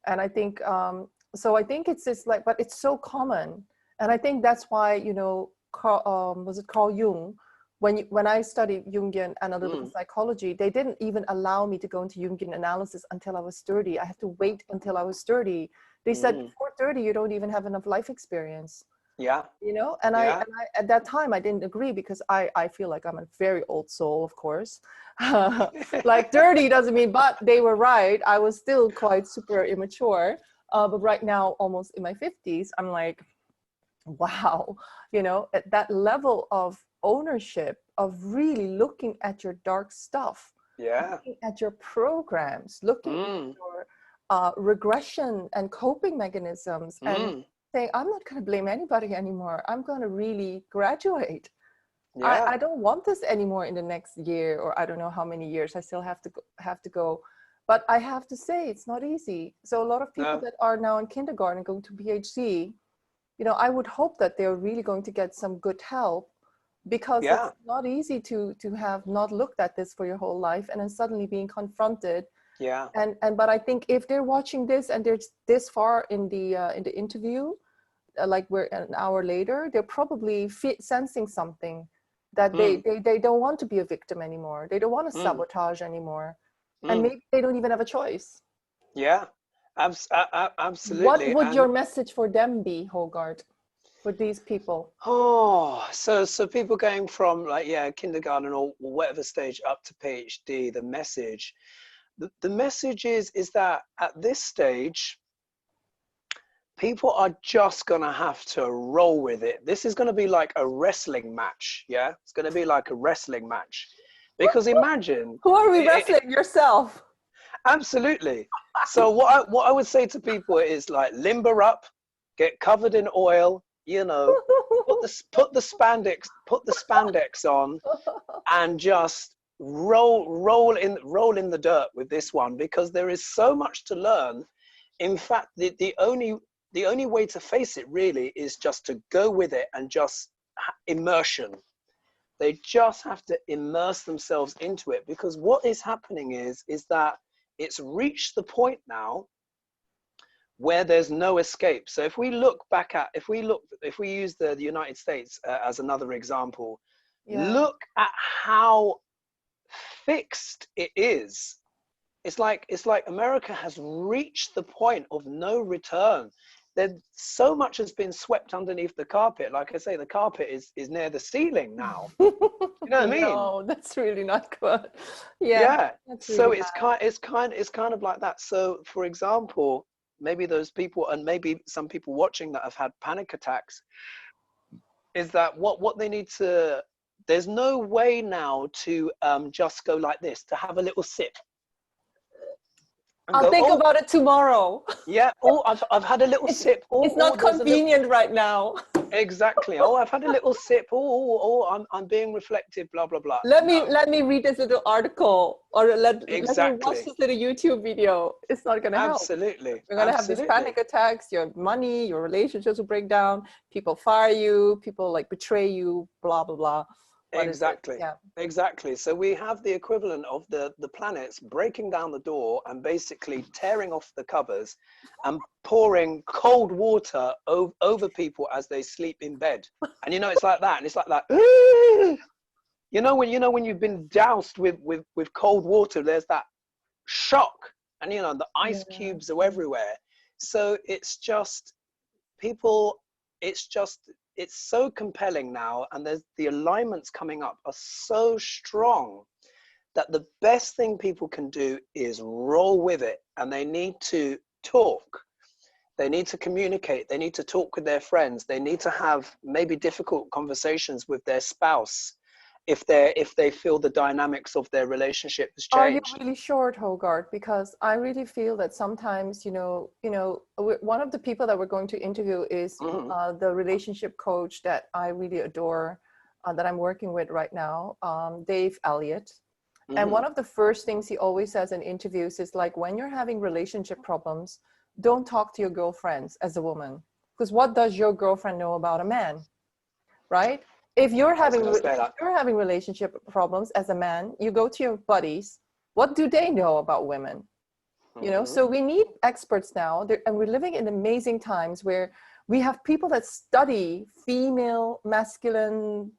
And I think, so I think it's just like, but it's so common. And I think that's why, Carl Jung, when I studied Jungian analytical psychology, they didn't even allow me to go into Jungian analysis until I was 30. I had to wait until I was 30. They said before 30, you don't even have enough life experience. Yeah. And I at that time I didn't agree, because I feel like I'm a very old soul, of course. Like 30 doesn't mean, but they were right. I was still quite super immature. But right now, almost in my 50s, I'm like, wow, at that level of ownership, of really looking at your dark stuff, looking at your programs, looking at your regression and coping mechanisms, and saying, I'm not going to blame anybody anymore. I'm going to really graduate. I don't want this anymore in the next year, or I don't know how many years I still have to go. But I have to say, it's not easy. So a lot of people No. that are now in kindergarten going to PhD, you know, I would hope that they're really going to get some good help, because Yeah. it's not easy to have not looked at this for your whole life and then suddenly being confronted. Yeah. And but I think if they're watching this and they're this far in the interview, like we're an hour later, they're probably sensing something, that they don't want to be a victim anymore. They don't want to sabotage anymore. And maybe they don't even have a choice. Yeah, absolutely. What would And, your message for them be, Hogart, for these people? oh, so people going from like, yeah, kindergarten or whatever stage up to PhD, the message is that at this stage, people are just gonna have to roll with it. This is gonna be like a wrestling match. Yeah, it's gonna be like a wrestling match, because imagine, Who are we wrestling? Yourself? absolutely. So what I would say to people is like, limber up, get covered in oil, you know, put the spandex on, and just roll in the dirt with this one, because there is so much to learn. In fact, the only way to face it really is just to go with it and just immersion. They just have to immerse themselves into it, because what is happening is that it's reached the point now where there's no escape. So if we use the United States as another example, look at how fixed it is. It's like America has reached the point of no return. There's so much has been swept underneath the carpet. Like I say, the carpet is near the ceiling now. You know what I mean? No, that's really not good. Yeah. So really it's kind of like that. So for example, maybe those people, and maybe some people watching that have had panic attacks, is that what they need to, there's no way now to just go like this, to have a little sip. I'll think about it tomorrow. Yeah. Oh, I've had a little sip. Oh, it's not convenient right now. Exactly. Oh, I've had a little sip. I'm being reflective. Blah blah blah. Let me read this little article, or let me watch this little YouTube video. It's not going to help. Absolutely. You're going to have these panic attacks. Your money, your relationships will break down. People fire you. People like betray you. Blah blah blah. Exactly. Yeah. Exactly. So we have the equivalent of the planets breaking down the door and basically tearing off the covers and pouring cold water over people as they sleep in bed. And you know, it's like that. And it's like that. You know when you've been doused with cold water, there's that shock, and you know the ice cubes are everywhere. So it's just people. It's so compelling now, and there's the alignments coming up are so strong that the best thing people can do is roll with it, and they need to talk. They need to communicate. They need to talk with their friends. They need to have maybe difficult conversations with their spouse if they feel the dynamics of their relationship has changed. Are you really short, Hogarth? Because I really feel that sometimes, you know, one of the people that we're going to interview is the relationship coach that I really adore, that I'm working with right now, Dave Elliott. And one of the first things he always says in interviews is like, when you're having relationship problems, don't talk to your girlfriends as a woman, because what does your girlfriend know about a man, right? If you're having relationship problems as a man, you go to your buddies. What do they know about women? You know, so we need experts now, and we're living in amazing times where we have people that study female, masculine,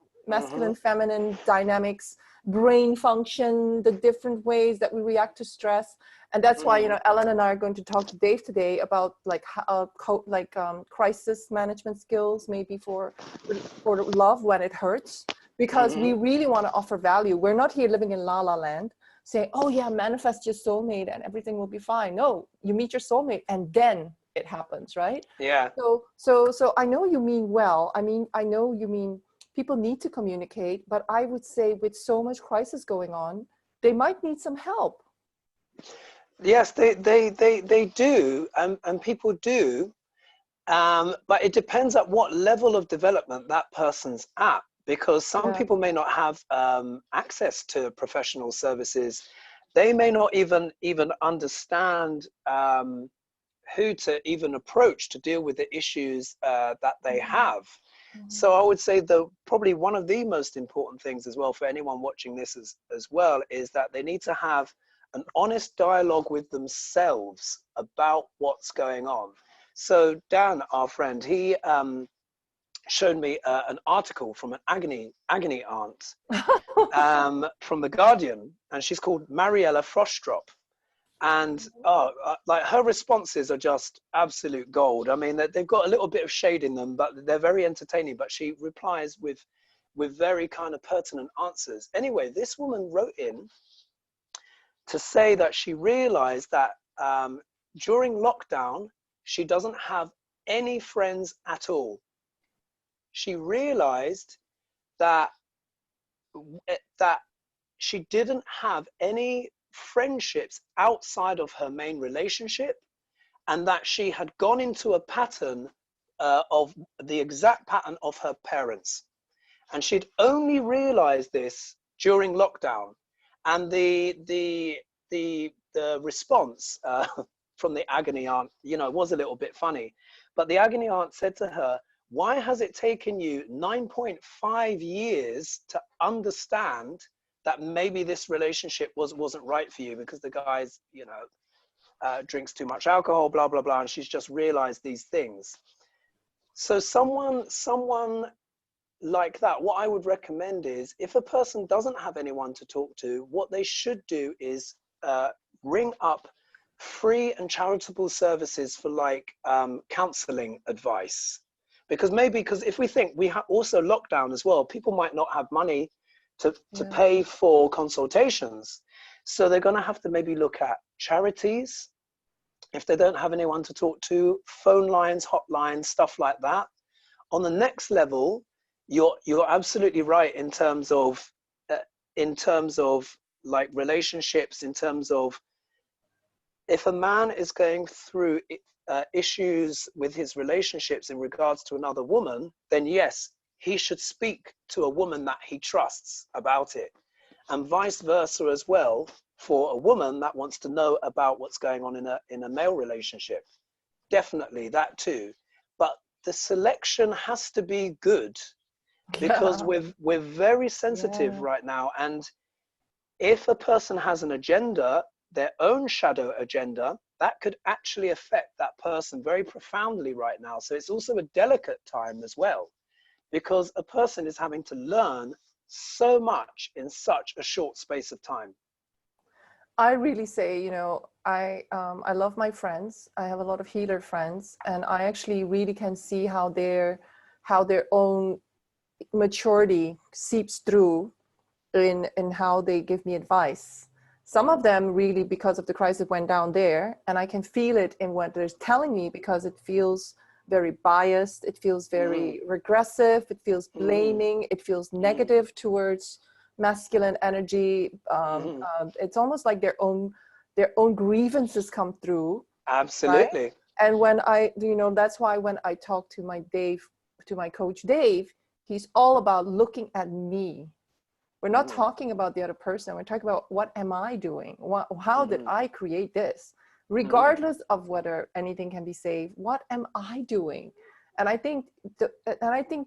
feminine dynamics, brain function, the different ways that we react to stress. And that's why, you know, Ellen and I are going to talk to Dave today about like crisis management skills, maybe for love when it hurts, because we really want to offer value. We're not here living in la la land saying, oh yeah, manifest your soulmate and everything will be fine. No, you meet your soulmate and then it happens, right? Yeah. So I know you mean well. I mean, I know you mean people need to communicate, but I would say with so much crisis going on, they might need some help. Yes, they do, and people do, but it depends at what level of development that person's at, because some people may not have access to professional services they may not even understand who to even approach to deal with the issues that they have. So I would say probably one of the most important things as well for anyone watching this as well is that they need to have an honest dialogue with themselves about what's going on. So Dan, our friend, he showed me an article from an agony aunt from The Guardian, and she's called Mariella Frostrop. And like her responses are just absolute gold. I mean, they've got a little bit of shade in them, but they're very entertaining. But she replies with very kind of pertinent answers. Anyway, this woman wrote in to say that she realized that during lockdown, she doesn't have any friends at all. She realized that she didn't have any friendships outside of her main relationship, and that she had gone into a pattern of the exact pattern of her parents, and she'd only realized this during lockdown. And the response from the agony aunt, you know, was a little bit funny, but the agony aunt said to her, why has it taken you 9.5 years to understand that maybe this relationship wasn't right for you because the guy's, you know, drinks too much alcohol, blah, blah, blah. And she's just realized these things. So someone like that, what I would recommend is if a person doesn't have anyone to talk to, what they should do is ring up free and charitable services for like counseling advice. Because if we think we have also lockdown as well, people might not have money to pay for consultations. So they're going to have to maybe look at charities. If they don't have anyone to talk to, phone lines, hotlines, stuff like that. On the next level, you're absolutely right in terms of like relationships, in terms of if a man is going through issues with his relationships in regards to another woman, then yes, he should speak to a woman that he trusts about it, and vice versa as well for a woman that wants to know about what's going on in a male relationship. Definitely that too, but the selection has to be good, because we're very sensitive right now, and if a person has an agenda, their own shadow agenda, that could actually affect that person very profoundly right now. So it's also a delicate time as well, because a person is having to learn so much in such a short space of time. I really say, you know, I love my friends. I have a lot of healer friends, and I actually really can see how their own maturity seeps through in how they give me advice. Some of them really, because of the crisis, went down there, and I can feel it in what they're telling me, because it feels very biased, it feels very regressive, it feels blaming, it feels negative towards masculine energy. It's almost like their own grievances come through. Absolutely. Right? And when that's why when I talk to my coach Dave, he's all about looking at me. We're not talking about the other person. We're talking about, what am I doing? How did I create this? Regardless of whether anything can be saved, what am I doing? And I think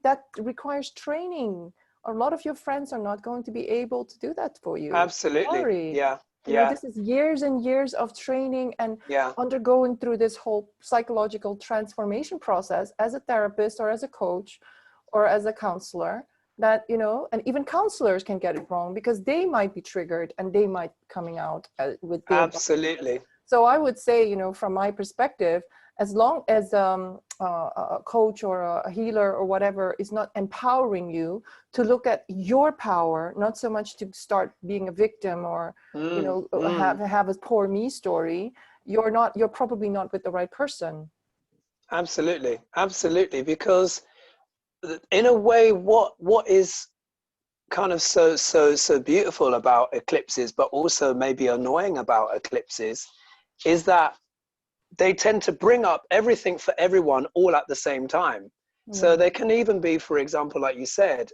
that requires training. A lot of your friends are not going to be able to do that for you. Absolutely. Sorry. Yeah. You know, this is years and years of training and undergoing through this whole psychological transformation process as a therapist or as a coach or as a counselor. That, you know, and even counselors can get it wrong, because they might be triggered and they might be coming out with their absolutely. So I would say, you know, from my perspective, as long as a coach or a healer or whatever is not empowering you to look at your power, not so much to start being a victim or have a poor me story, you're probably not with the right person. Absolutely, because in a way, what is kind of so beautiful about eclipses, but also maybe annoying about eclipses, is that they tend to bring up everything for everyone all at the same time. So they can even be, for example, like you said,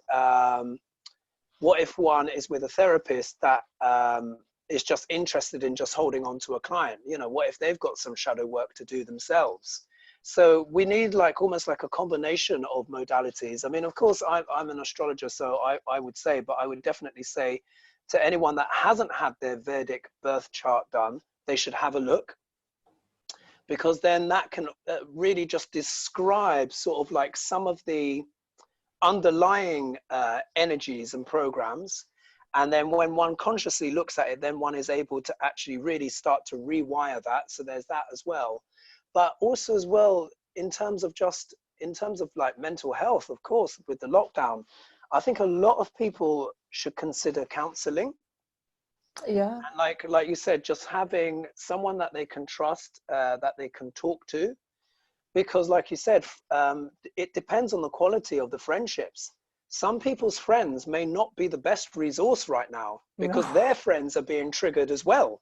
what if one is with a therapist that is just interested in just holding on to a client? You know, what if they've got some shadow work to do themselves? So we need like almost like a combination of modalities. I mean, of course, I'm an astrologer, so I would say, but I would definitely say to anyone that hasn't had their Vedic birth chart done, they should have a look, because then that can really just describe sort of like some of the underlying energies and programs. And then when one consciously looks at it, then one is able to actually really start to rewire that. So there's that as well. But also as well, in terms of like mental health, of course, with the lockdown, I think a lot of people should consider counseling. Yeah. And like you said, just having someone that they can trust, that they can talk to, because like you said, it depends on the quality of the friendships. Some people's friends may not be the best resource right now because No. their friends are being triggered as well.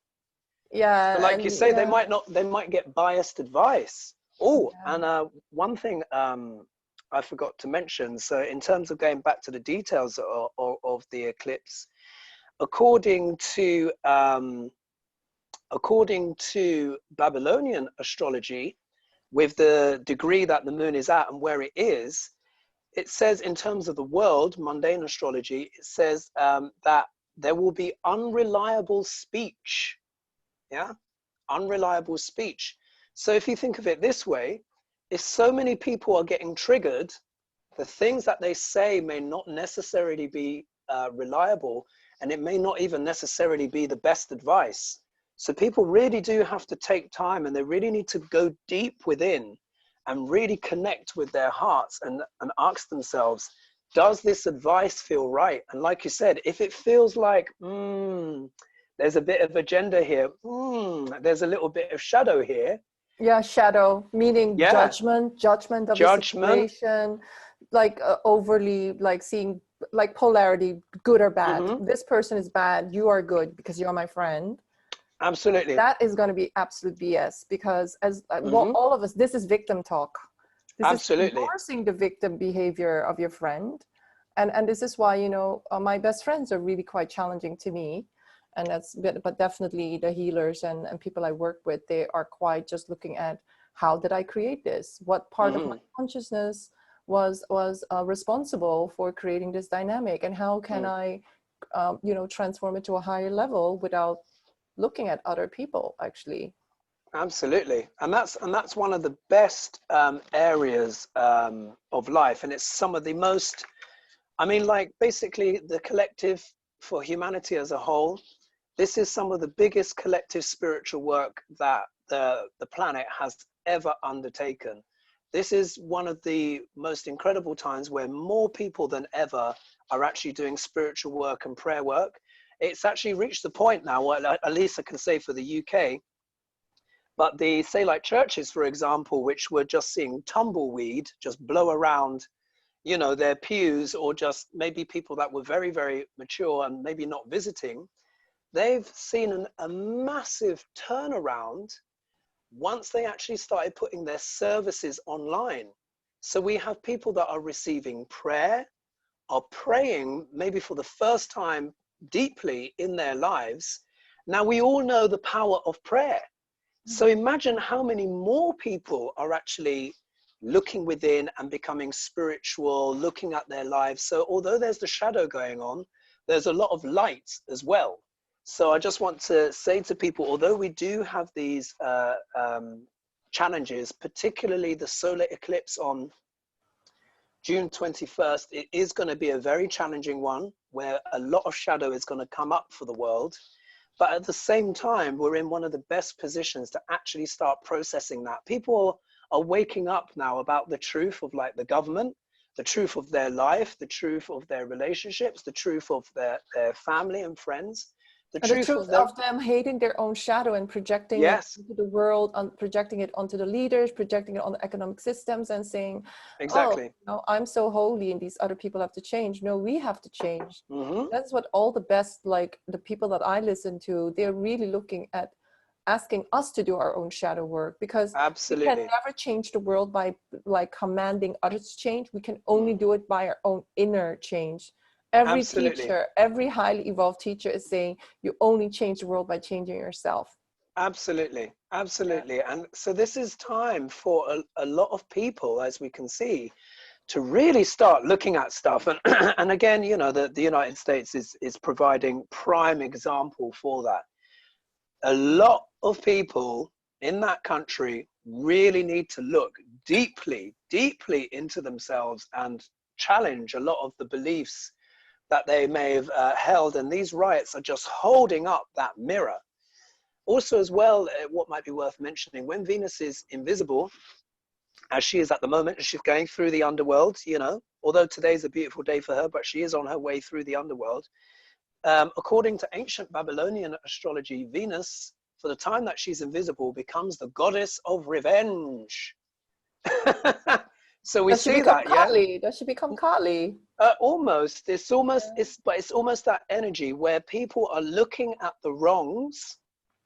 Yeah. So like And you say, yeah. they might get biased advice. Oh, Yeah. and one thing I forgot to mention. So in terms of going back to the details of the eclipse, according to Babylonian astrology, with the degree that the moon is at and where it is, it says in terms of the world, mundane astrology, it says that there will be unreliable speech. Yeah, unreliable speech. So if you think of it this way, if so many people are getting triggered, the things that they say may not necessarily be reliable, and it may not even necessarily be the best advice. So people really do have to take time, and they really need to go deep within and really connect with their hearts and ask themselves, does this advice feel right? And like you said, if it feels like, there's a bit of agenda here, there's a little bit of shadow here. Yeah, shadow, meaning Yeah. judgment of the situation, like overly like seeing like polarity, good or bad. This person is bad, you are good because you're my friend. Absolutely. That is going to be absolute BS, because as well, all of us, this is victim talk. This Absolutely. is endorsing the victim behavior of your friend. And this is why, you know, my best friends are really quite challenging to me. And that's, but definitely the healers and people I work with, they are quite just looking at, how did I create this? What part of my consciousness was responsible for creating this dynamic? And how can I, you know, transform it to a higher level without looking at other people, actually? Absolutely. And that's one of the best areas of life. And it's some of the most, I mean, like basically the collective for humanity as a whole, this is some of the biggest collective spiritual work that the planet has ever undertaken. This is one of the most incredible times where more people than ever are actually doing spiritual work and prayer work. It's actually reached the point now, well, at least I can say for the UK, but the, say like churches, for example, which were just seeing tumbleweed just blow around, you know, their pews, or just maybe people that were very, very mature and maybe not visiting, they've seen a massive turnaround once they actually started putting their services online. So we have people that are receiving prayer, are praying maybe for the first time deeply in their lives. Now we all know the power of prayer. So imagine how many more people are actually looking within and becoming spiritual, looking at their lives. So although there's the shadow going on, there's a lot of light as well. So I just want to say to people, although we do have these challenges, particularly the solar eclipse on June 21st, it is going to be a very challenging one where a lot of shadow is going to come up for the world. But at the same time, we're in one of the best positions to actually start processing that. People are waking up now about the truth of like the government, the truth of their life, the truth of their relationships, the truth of their family and friends, the truth of them hating their own shadow and projecting it into the world, projecting it onto the leaders, projecting it on the economic systems, and saying, exactly, oh, no, I'm so holy and these other people have to change. No, we have to change. That's what all the best, like the people that I listen to, they're really looking at asking us to do our own shadow work, because we can never change the world by like commanding others to change. We can only do it by our own inner change. Every Absolutely. teacher, every highly evolved teacher is saying you only change the world by changing yourself. Absolutely. Absolutely. And so this is time for a lot of people, as we can see, to really start looking at stuff. And, and again, you know, the United States is providing prime example for that. A lot of people in that country really need to look deeply, deeply into themselves and challenge a lot of the beliefs that they may have held. And these riots are just holding up that mirror. Also, as well, what might be worth mentioning, when Venus is invisible, as she is at the moment, she's going through the underworld, you know, although today's a beautiful day for her, but she is on her way through the underworld. According to ancient Babylonian astrology, Venus, for the time that she's invisible, becomes the goddess of revenge. So we Does she see become that, yeah? Kali? Does she become Kali? Almost. It's almost that energy where people are looking at the wrongs,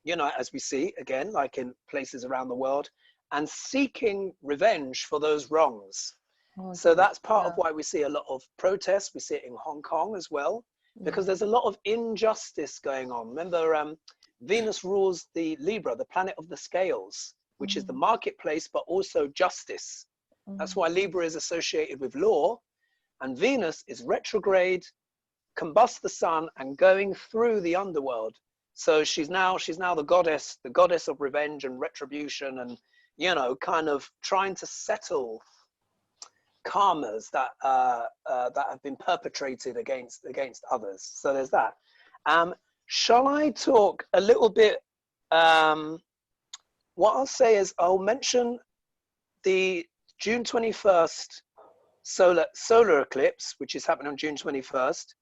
you know, as we see again, like in places around the world, and seeking revenge for those wrongs. Oh, So that's part of yeah. why we see a lot of protests. We see it in Hong Kong as well, because there's a lot of injustice going on. Remember, Venus rules the Libra, the planet of the scales, which is the marketplace, but also justice. That's why Libra is associated with law, and Venus is retrograde, combusts the sun, and going through the underworld. So she's now the goddess of revenge and retribution, and, you know, kind of trying to settle karmas that that have been perpetrated against others. So there's that. Shall I talk a little bit? What I'll say is I'll mention the June 21st solar eclipse, which is happening on June 21st.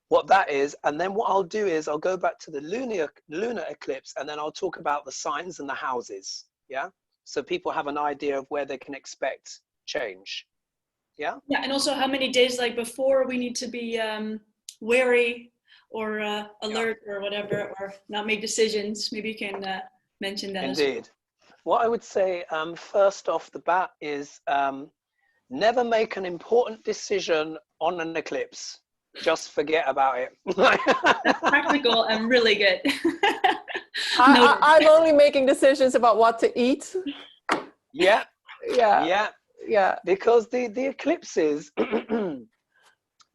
What that is, and then what I'll do is I'll go back to the lunar eclipse, and then I'll talk about the signs and the houses. Yeah, so people have an idea of where they can expect change. Yeah. Yeah, and also how many days like before we need to be wary or alert or whatever, or not make decisions. Maybe you can mention that. Indeed. What I would say first off the bat is never make an important decision on an eclipse. Just forget about it. That's practical and really good. I'm only making decisions about what to eat. Yeah. Yeah. Yeah. Yeah. Because the eclipses,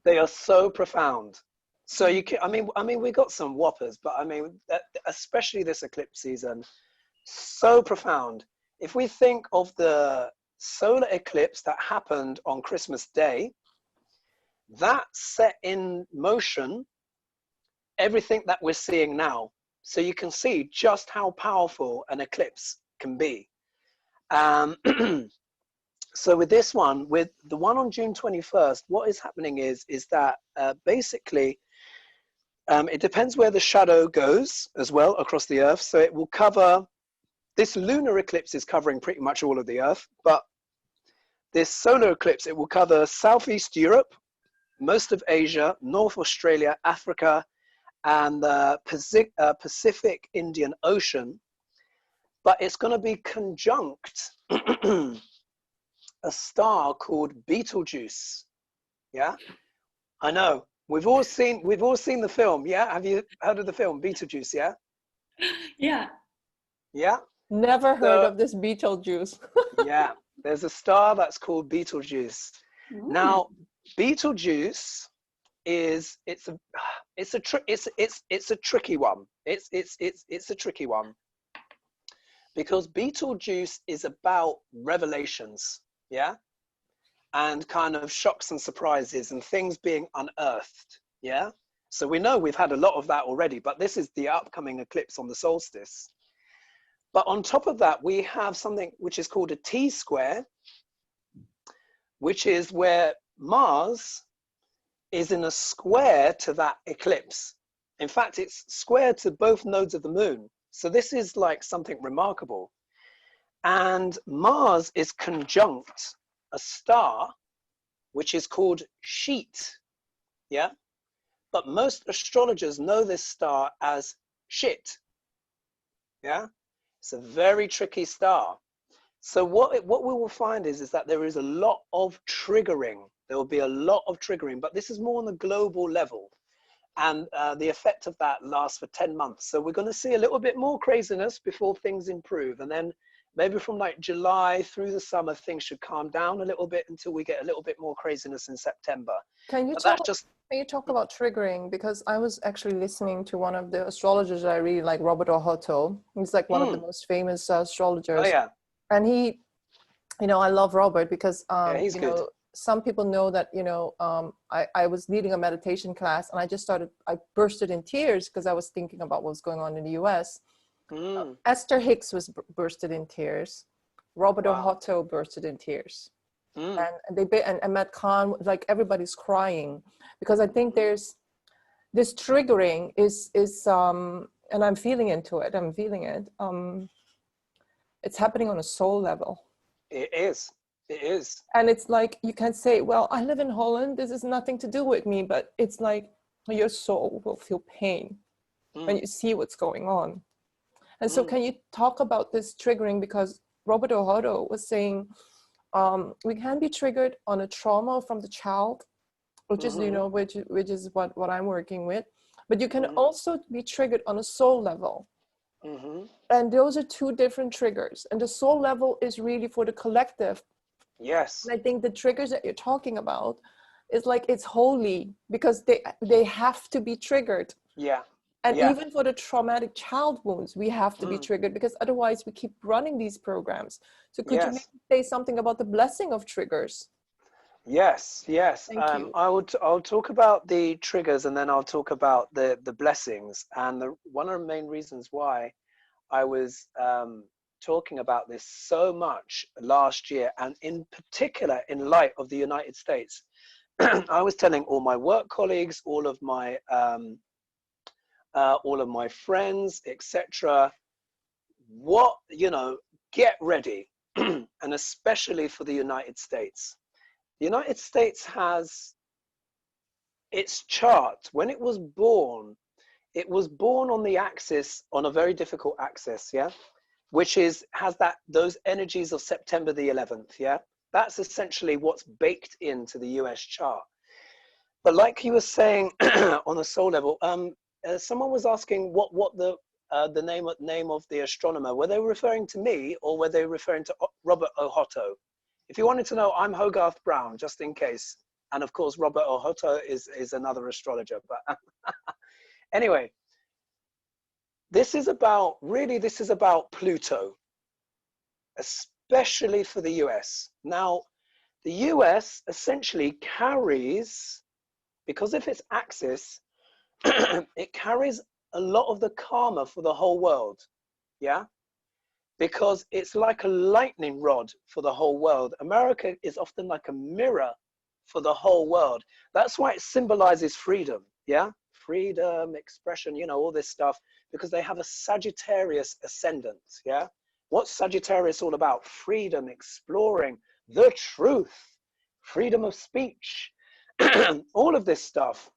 they are so profound. So you can, I mean, we got some whoppers, but I mean, especially this eclipse season, so profound. If we think of the solar eclipse that happened on Christmas Day, that set in motion everything that we're seeing now. So you can see just how powerful an eclipse can be. So with this one, with the one on June 21st, what is happening is that basically it depends where the shadow goes as well across the Earth. So it will cover, this lunar eclipse is covering pretty much all of the Earth, but this solar eclipse, it will cover Southeast Europe, most of Asia, North Australia, Africa, and the Pacific Indian Ocean. But it's going to be conjunct a star called Betelgeuse. Yeah, I know. We've all seen the film. Yeah, have you heard of the film Betelgeuse? Yeah. Yeah. Yeah. Never heard of this Betelgeuse. Yeah, there's a star that's called Betelgeuse. Now, Betelgeuse is it's a tricky one. It's a tricky one because Betelgeuse is about revelations, yeah, and kind of shocks and surprises and things being unearthed, yeah. So we know we've had a lot of that already, but this is the upcoming eclipse on the solstice. But on top of that, we have something which is called a T-square, which is where Mars is in a square to that eclipse. In fact, it's square to both nodes of the moon. So this is like something remarkable. And Mars is conjunct a star, which is called Sheet, yeah? But most astrologers know this star as Shit, yeah? It's a very tricky star. So what we will find is that there is a lot of triggering There will be a lot of triggering, but this is more on the global level. And the effect of that lasts for 10 months. So we're going to see a little bit more craziness before things improve. And then maybe from like July through the summer, things should calm down a little bit until we get a little bit more craziness in September. Can you talk about triggering? Because I was actually listening to one of the astrologers I really like, Robert O'Hotto. He's like one of the most famous astrologers. Oh, yeah. And he, you know, I love Robert because, Yeah, he's you good. know, some people know that, you know, I was leading a meditation class and I bursted in tears because I was thinking about what was going on in the US. Esther Hicks was bursted in tears. Robert O'Hotto bursted in tears. And Matt Kahn, like everybody's crying because I think there's this triggering is and I'm feeling into it. I'm feeling it. It's happening on a soul level. It is. It is. And it's like, you can say, well, I live in Holland. This is nothing to do with me. But it's like your soul will feel pain when you see what's going on. And so can you talk about this triggering? Because Robert O'Hotto was saying we can be triggered on a trauma from the child, which is, you know, which is what I'm working with. But you can also be triggered on a soul level. And those are two different triggers. And the soul level is really for the collective. Yes. And I think the triggers that you're talking about is like, it's holy because they have to be triggered. Yeah. And even for the traumatic child wounds, we have to be triggered because otherwise we keep running these programs. So could you maybe say something about the blessing of triggers? Yes, yes. Thank you. I'll talk about the triggers and then I'll talk about the blessings. And one of the main reasons why I was talking about this so much last year, and in particular in light of the United States, I was telling all my work colleagues, all of my friends, etc., what, you know, get ready, and especially for the United States. The United States has its chart. When it was born on the axis, on a very difficult axis, yeah, which has those energies of September the 11th, yeah. That's essentially what's baked into the US chart. But like you were saying, on a soul level, someone was asking what the name of the astronomer. Were they referring to me or were they referring to Robert O'Hotto? If you wanted to know, I'm Hogarth Brown, just in case. And of course, Robert O'Hotto is another astrologer. But anyway, this is about Pluto, especially for the US. Now, the US essentially carries, because of its axis, it carries a lot of the karma for the whole world, yeah? Because it's like a lightning rod for the whole world. America is often like a mirror for the whole world. That's why it symbolizes freedom, yeah? Freedom, expression, you know, all this stuff, because they have a Sagittarius ascendant, yeah? What's Sagittarius all about? Freedom, exploring the truth, freedom of speech, all of this stuff,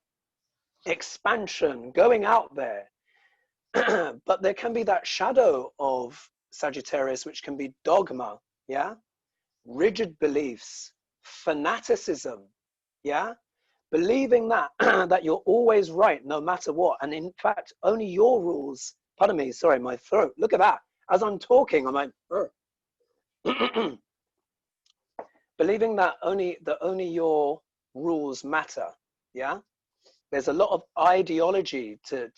expansion, going out there. But there can be that shadow of Sagittarius, which can be dogma, yeah? Rigid beliefs, fanaticism, yeah? Believing that, that you're always right, no matter what. And in fact, only your rules, pardon me, sorry, my throat, look at that. As I'm talking, I'm like, believing that only your rules matter, yeah? There's a lot of ideology to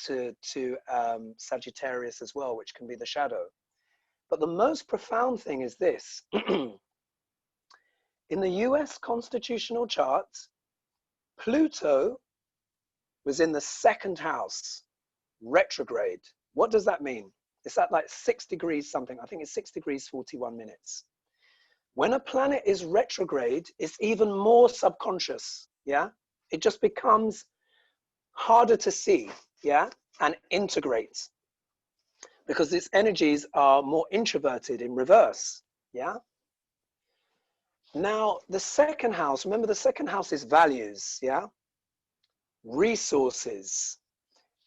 Sagittarius as well, which can be the shadow. But the most profound thing is this. In the US constitutional chart, Pluto was in the second house, retrograde. What does that mean? It's at like 6 degrees something. I think it's 6 degrees 41 minutes. When a planet is retrograde, it's even more subconscious, yeah? It just becomes harder to see, yeah, and integrate, because its energies are more introverted in reverse, yeah. Now, the second house, remember the second house is values, yeah, resources.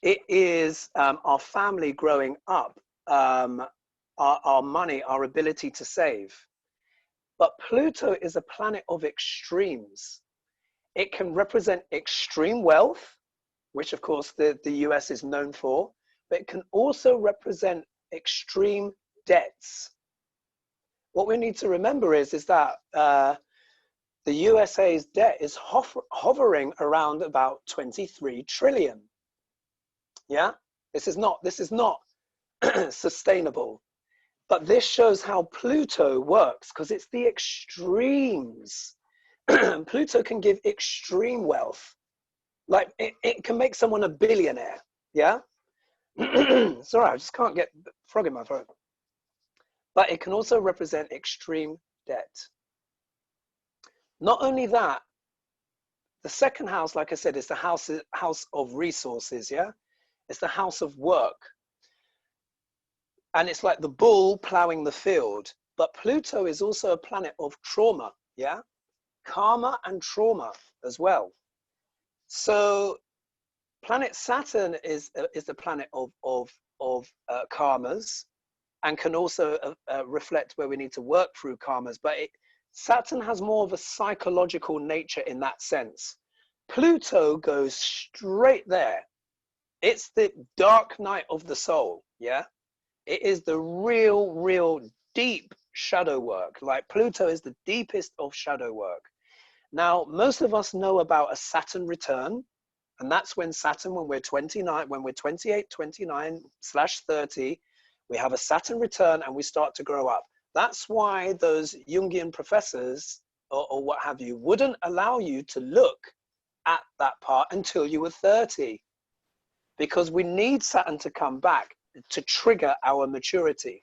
It is our family growing up, our money, our ability to save. But Pluto is a planet of extremes. It can represent extreme wealth, which of course the US is known for, but it can also represent extreme debts. What we need to remember is that the USA's debt is hovering around about 23 trillion. Yeah, this is not sustainable. But this shows how Pluto works, because it's the extremes. Pluto can give extreme wealth. Like it can make someone a billionaire. Yeah. Sorry, I just can't get the frog in my throat. But it can also represent extreme debt. Not only that, the second house, like I said, is the house of resources. Yeah, it's the house of work. And it's like the bull plowing the field. But Pluto is also a planet of trauma, yeah? Karma and trauma as well. So planet Saturn is the planet of karmas, and can also reflect where we need to work through karmas. But Saturn has more of a psychological nature in that sense. Pluto goes straight there. It's the dark night of the soul, yeah? It is the real deep shadow work. Like Pluto is the deepest of shadow work. Now, most of us know about a Saturn return, and that's when Saturn, when we're 29, when we're 28, 29/30, we have a Saturn return and we start to grow up. That's why those Jungian professors or what have you wouldn't allow you to look at that part until you were 30, because we need Saturn to come back to trigger our maturity.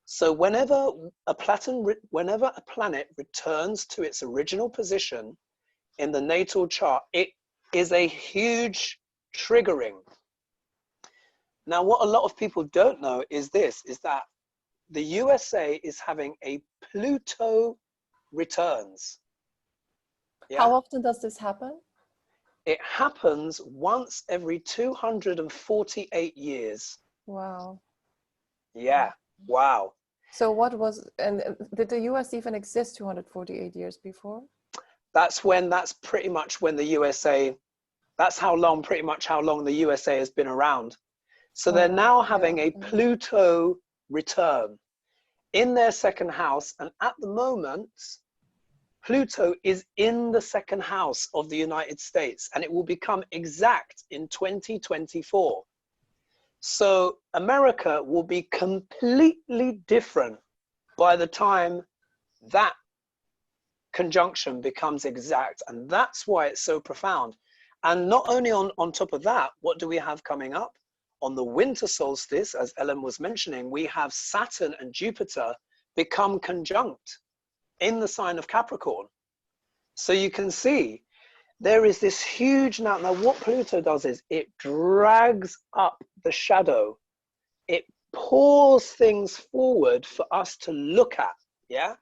So whenever a planet returns to its original position in the natal chart, it is a huge triggering. Now, what a lot of people don't know is that the USA is having a Pluto returns. Yeah? How often does this happen? It happens once every 248 years. Wow. Yeah, wow. So did the US even exist 248 years before? That's pretty much when the USA, that's pretty much how long the USA has been around. So they're now having a Pluto return in their second house. And at the moment, Pluto is in the second house of the United States, and it will become exact in 2024. So America will be completely different by the time that conjunction becomes exact. And that's why it's so profound. And not only on top of that, what do we have coming up? On the winter solstice, as Ellen was mentioning, we have Saturn and Jupiter become conjunct in the sign of Capricorn. So you can see there is this huge now what Pluto does is it drags up the shadow. It pulls things forward for us to look at. Yeah.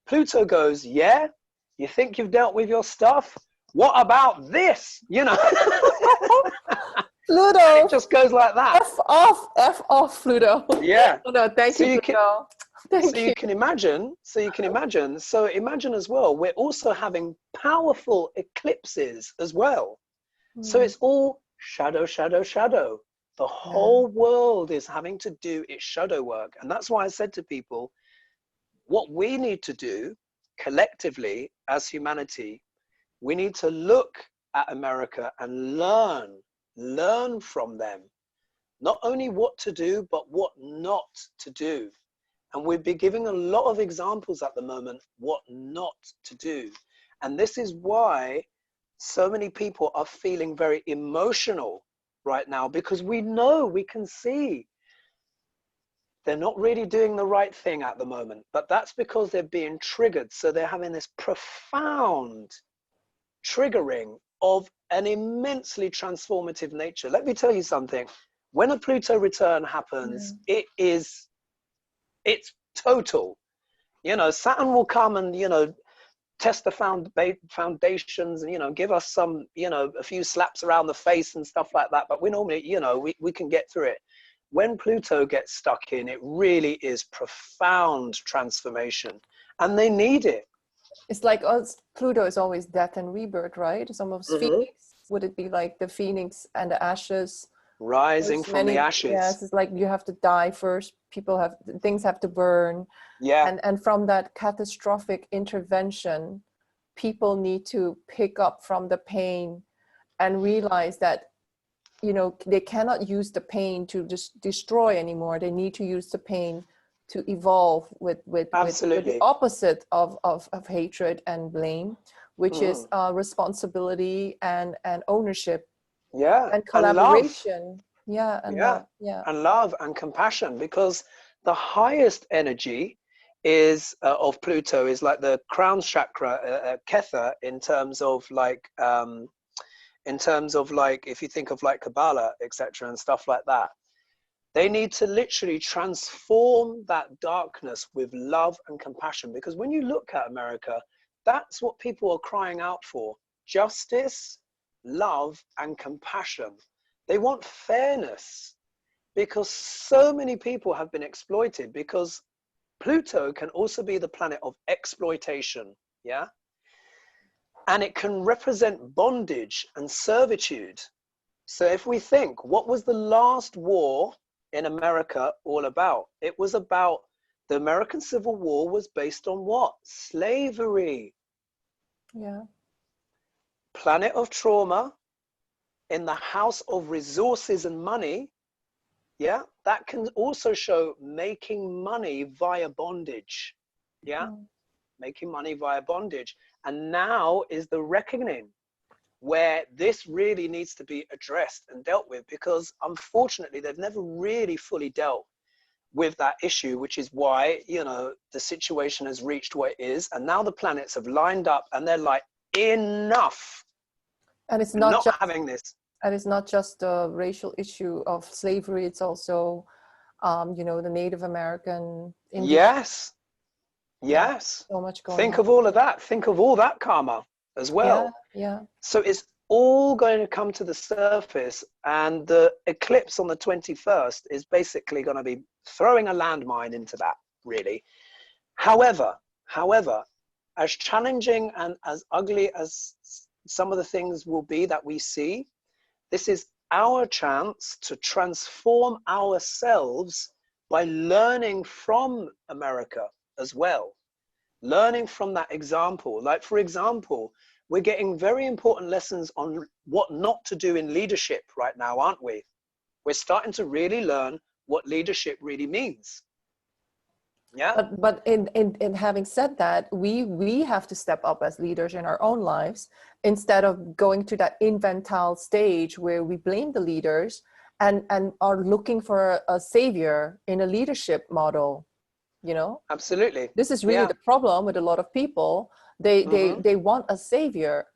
Pluto goes, yeah, you think you've dealt with your stuff? What about this? You know, Pluto. it just goes like that. F off, Pluto. Yeah. No, thank you, Pluto. You can imagine. So imagine as well, we're also having powerful eclipses as well. So it's all shadow. The whole world is having to do its shadow work. And that's why I said to people, what we need to do collectively as humanity, we need to look at America and learn from them. Not only what to do, but what not to do. And we'll be giving a lot of examples at the moment, what not to do. And this is why so many people are feeling very emotional right now, because we can see they're not really doing the right thing at the moment, but that's because they're being triggered. So they're having this profound triggering of an immensely transformative nature. Let me tell you something. When a Pluto return happens, it's total. You know, Saturn will come and, you know, test the foundations and, you know, give us some, you know, a few slaps around the face and stuff like that. But we normally, you know, we can get through it. When Pluto gets stuck in, it really is profound transformation, and they need it. It's like us, Pluto is always death and rebirth, right? Some of Phoenix, would it be like the phoenix and the ashes? Rising There's from the many, ashes. yes, it's like you have to die first. Things have to burn. Yeah. And from that catastrophic intervention, people need to pick up from the pain and realize that, you know, they cannot use the pain to just destroy anymore. They need to use the pain to evolve with the opposite of hatred and blame, which is responsibility and ownership. Yeah. And collaboration. And love. Yeah. And love. Yeah. And love and compassion, because the highest energy is of Pluto is like the crown chakra, Kether, in terms of like if you think of like Kabbalah, etc., and stuff like that. They need to literally transform that darkness with love and compassion, because when you look at America, that's what people are crying out for: justice, love, and compassion. They want fairness, because so many people have been exploited, because Pluto can also be the planet of exploitation, yeah? And it can represent bondage and servitude. So if we think, what was the last war in America all about? It was about, the American Civil War was based on what? Slavery. Yeah. Planet of trauma in the house of resources and money. Yeah, that can also show making money via bondage. Yeah, making money via bondage. And now is the reckoning where this really needs to be addressed and dealt with, because unfortunately they've never really fully dealt with that issue, which is why, you know, the situation has reached where it is. And now the planets have lined up and they're like, enough. And it's not just having this. And it's not just a racial issue of slavery. It's also, you know, the Native American. Yes. Yeah, so much going on. Think of all of that. Think of all that karma as well. Yeah. So it's all going to come to the surface, and the eclipse on the 21st is basically going to be throwing a landmine into that, really. However, as challenging and as ugly as some of the things will be that we see, this is our chance to transform ourselves by learning from America as well. Learning from that example. Like, for example, we're getting very important lessons on what not to do in leadership right now, aren't we? We're starting to really learn what leadership really means. Yeah. But in having said that, we have to step up as leaders in our own lives, instead of going to that infantile stage where we blame the leaders and are looking for a savior in a leadership model, you know? Absolutely. This is really the problem with a lot of people. They want a savior.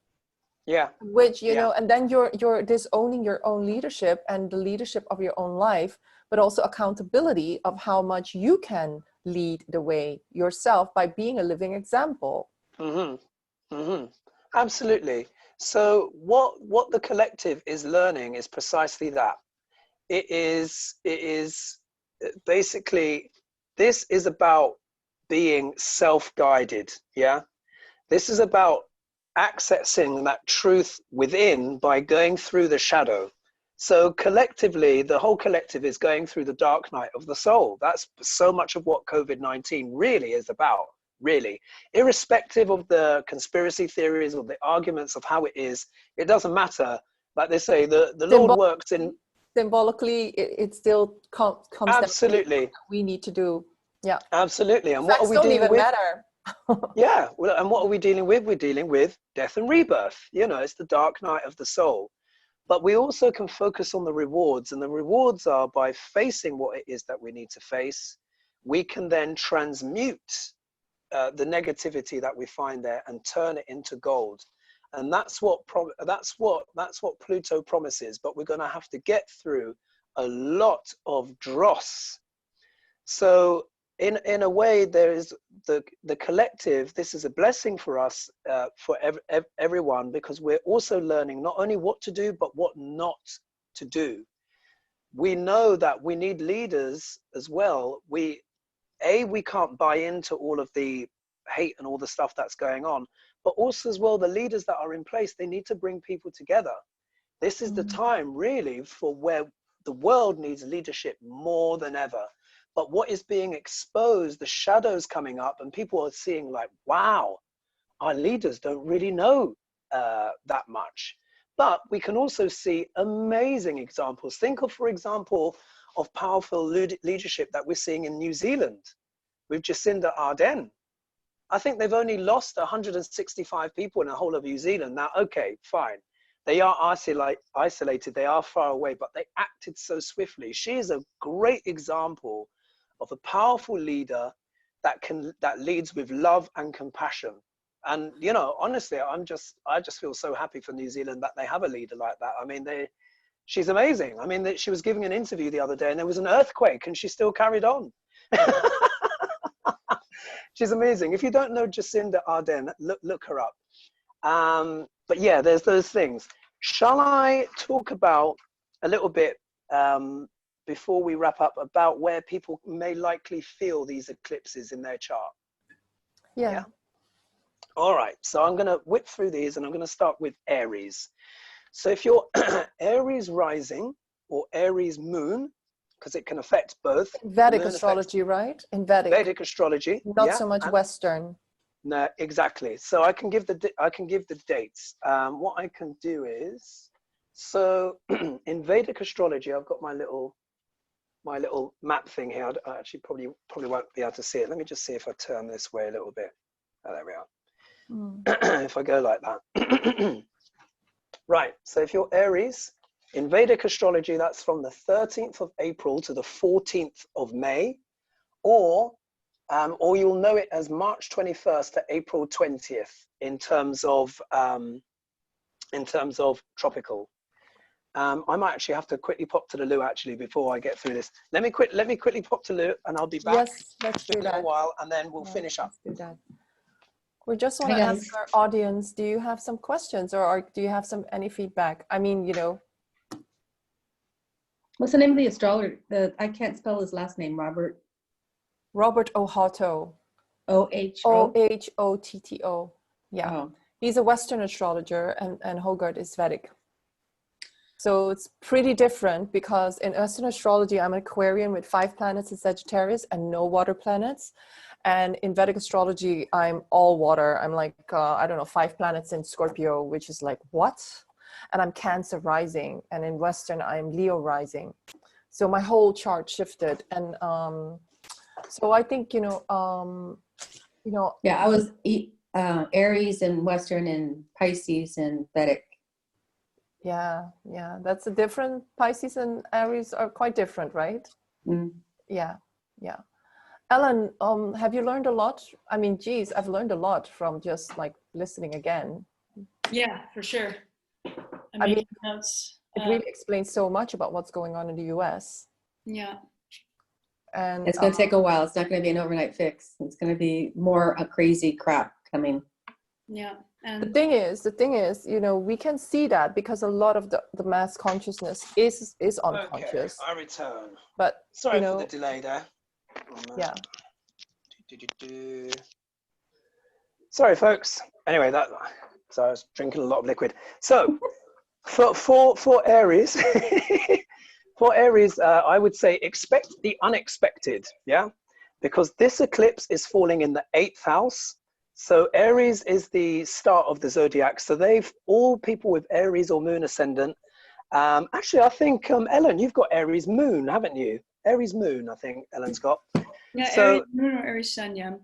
Yeah. Which, you know, and then you're disowning your own leadership and the leadership of your own life, but also accountability of how much you can lead the way yourself by being a living example. Absolutely. So what the collective is learning is precisely that. It is basically, this is about being self-guided. Yeah. This is about accessing that truth within by going through the shadow. So collectively, the whole collective is going through the dark night of the soul. That's so much of what COVID-19 really is about, really. Irrespective of the conspiracy theories or the arguments of how it is, it doesn't matter. Like they say, the Lord works in... Symbolically, it still comes absolutely down to what we need to do. Yeah. Absolutely. And facts what are we don't dealing even with? Matter. Yeah. Well, and what are we dealing with? We're dealing with death and rebirth. You know, it's the dark night of the soul. But we also can focus on the rewards, and the rewards are by facing what it is that we need to face. We can then transmute the negativity that we find there and turn it into gold. And that's what Pluto promises. But we're going to have to get through a lot of dross. So in a way, there is the collective. This is a blessing for us, for everyone, because we're also learning not only what to do, but what not to do. We know that we need leaders as well. We can't buy into all of the hate and all the stuff that's going on. But also as well, the leaders that are in place, they need to bring people together. This is the time really for where the world needs leadership more than ever. But what is being exposed, the shadows coming up, and people are seeing like, wow, our leaders don't really know that much. But we can also see amazing examples. Think of, for example, of powerful leadership that we're seeing in New Zealand with Jacinda Ardern. I think they've only lost 165 people in the whole of New Zealand. Now, okay, fine. They are isolated, they are far away, but they acted so swiftly. She is a great example of a powerful leader that leads with love and compassion. And, you know, honestly, I just feel so happy for New Zealand that they have a leader like that. I mean, she's amazing. I mean, she was giving an interview the other day and there was an earthquake and she still carried on. She's amazing. If you don't know Jacinda Ardern, look her up. But yeah, there's those things. Shall I talk about a little bit before we wrap up about where people may likely feel these eclipses in their chart? Yeah. All right, so I'm going to whip through these and I'm going to start with Aries. So if you're Aries rising or Aries moon, because it can affect both. Vedic astrology, right? In Vedic astrology. Not so much Western. No, exactly. So I can give the dates. What I can do is, so in Vedic astrology, I've got my little map thing here. I actually probably won't be able to see it. Let me just see if I turn this way a little bit. Oh, there we are. If I go like that. Right, so if you're Aries, in Vedic astrology, that's from the 13th of April to the 14th of May, or you'll know it as March 21st to April 20th in terms of tropical. I might actually have to quickly pop to the loo actually before I get through this. Let me quickly pop to the loo and I'll be back. Yes, let's do that. In a while, and then we'll finish up. Let's do that. We just want to ask our audience, do you have some questions or do you have any feedback? I mean, you know. What's the name of the astrologer? I can't spell his last name, Robert. Robert Ohotto. Ohotto. Yeah. Oh. He's a Western astrologer and Hogarth is Vedic. So it's pretty different because in Western astrology, I'm an Aquarian with 5 planets in Sagittarius and no water planets. And in Vedic astrology, I'm all water. I'm like, I don't know, 5 planets in Scorpio, which is like, what? And I'm Cancer rising. And in Western, I'm Leo rising. So my whole chart shifted. And so I think, you know. Yeah, I was Aries and Western and Pisces and Vedic. Yeah, that's a different. Pisces and Aries are quite different, right? Yeah. Ellen, have you learned a lot? I mean, geez, I've learned a lot from just like listening again. Yeah, for sure. I mean, notes. It really explains so much about what's going on in the US. Yeah. And it's going to take a while. It's not going to be an overnight fix. It's going to be more a crazy crap coming. Yeah. And the thing is, you know, we can see that because a lot of the mass consciousness is unconscious. Okay, I return. But sorry, you know, for the delay there. Yeah. Sorry, folks. Anyway, so I was drinking a lot of liquid. So for Aries, for Aries, I would say expect the unexpected. Yeah, because this eclipse is falling in the 8th house. So Aries is the start of the zodiac. So all people with Aries or moon ascendant. Actually, I think Ellen, you've got Aries moon, haven't you? Aries moon, I think Ellen's got. Yeah, so, Aries moon or Aries sun, yeah.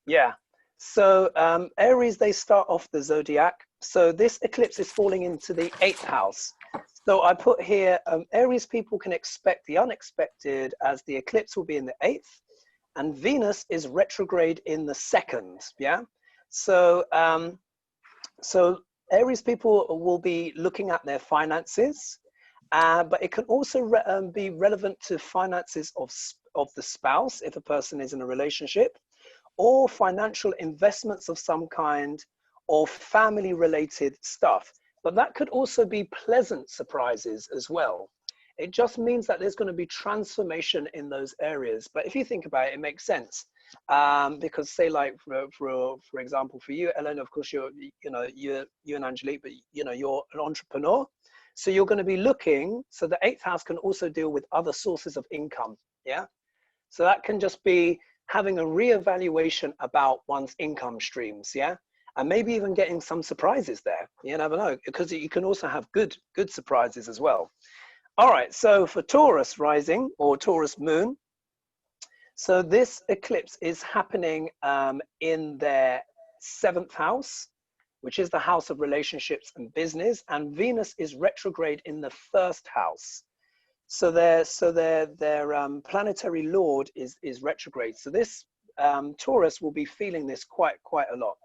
Yeah. So Aries, they start off the zodiac. So this eclipse is falling into the 8th house. So I put here, Aries people can expect the unexpected as the eclipse will be in the 8th and Venus is retrograde in the 2nd. Yeah. So, so Aries people will be looking at their finances, but it can also be relevant to finances of the spouse if a person is in a relationship, or financial investments of some kind, or family related stuff. But that could also be pleasant surprises as well. It just means that there's going to be transformation in those areas. But if you think about it, it makes sense. Because say like for example for you, Ellen, of course you and Angelique, but you're an entrepreneur, so you're going to be looking. So the 8th house can also deal with other sources of income. Yeah, so that can just be having a reevaluation about one's income streams. Yeah, and maybe even getting some surprises there. You never know, because you can also have good surprises as well. All right, so for Taurus rising or Taurus moon, so this eclipse is happening in their 7th house, which is the house of relationships and business, and Venus is retrograde in the 1st house. So their planetary lord is retrograde. So this Taurus will be feeling this quite a lot.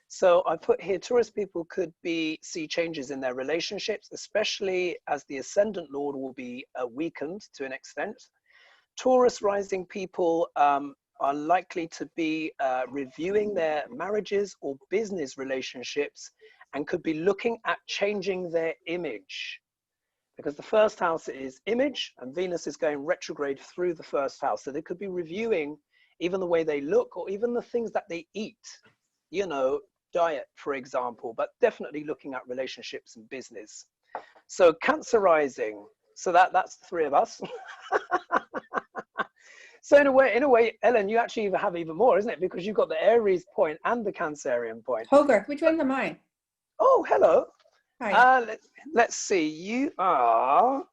So I put here, Taurus people could see changes in their relationships, especially as the ascendant lord will be weakened to an extent. Taurus rising people are likely to be reviewing their marriages or business relationships and could be looking at changing their image, because the 1st house is image and Venus is going retrograde through the 1st house. So they could be reviewing even the way they look or even the things that they eat, diet, for example, but definitely looking at relationships and business. So Cancer rising, so that's the 3 of us. So in a way, Ellen, you actually have even more, isn't it? Because you've got the Aries point and the Cancerian point. Hogarth, which ones am I? Oh, hello. Hi. Let's see. You are.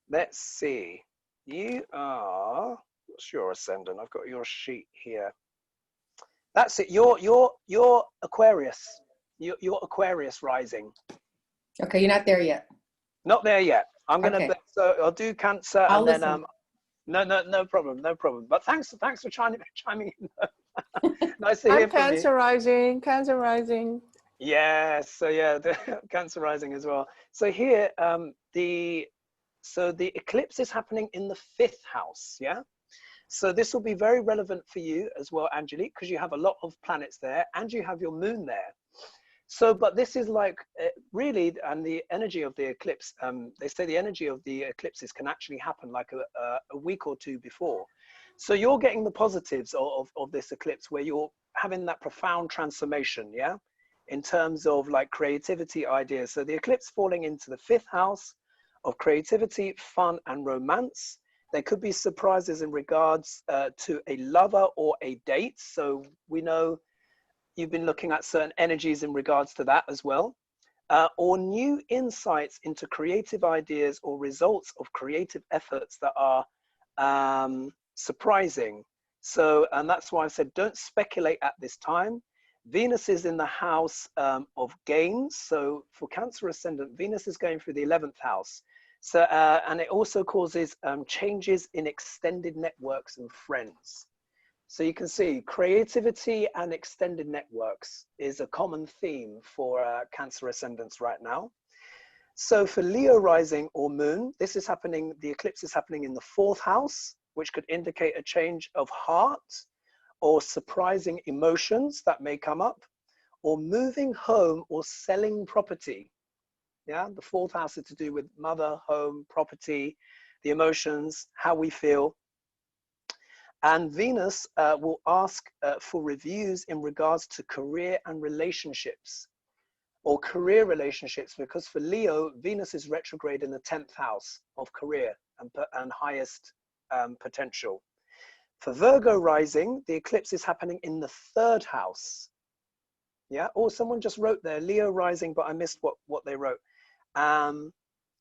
Let's see. You are. What's your ascendant? I've got your sheet here. That's it. You're Aquarius. You're Aquarius rising. Okay, you're not there yet. Not there yet. I'm gonna. Okay. So I'll do Cancer I'll and listen. then no problem. But thanks for chiming in. Nice to hear I'm from you. Cancer rising. Yes. So yeah, the Cancer rising as well. So here, the eclipse is happening in the 5th house. Yeah. So this will be very relevant for you as well, Angelique, because you have a lot of planets there and you have your moon there. So, but this is like really, and the energy of the eclipse, they say the energy of the eclipses can actually happen like a week or 2 before. So you're getting the positives of this eclipse where you're having that profound transformation, yeah, in terms of like creativity ideas. So the eclipse falling into the 5th house of creativity, fun, and romance. There could be surprises in regards to a lover or a date. So we know you've been looking at certain energies in regards to that as well. Or new insights into creative ideas or results of creative efforts that are surprising. So, and that's why I said don't speculate at this time. Venus is in the house of gains. So for Cancer ascendant, Venus is going through the 11th house. So, and it also causes changes in extended networks and friends. So you can see creativity and extended networks is a common theme for Cancer ascendants right now. So for Leo rising or moon, this is happening, the eclipse is happening in the 4th house, which could indicate a change of heart or surprising emotions that may come up, or moving home or selling property. Yeah, the 4th house is to do with mother, home, property, the emotions, how we feel. And Venus will ask for reviews in regards to career and relationships, or career relationships, because for Leo, Venus is retrograde in the 10th house of career and highest potential. For Virgo rising, the eclipse is happening in the 3rd house. Yeah, or someone just wrote there, Leo rising, but I missed what they wrote.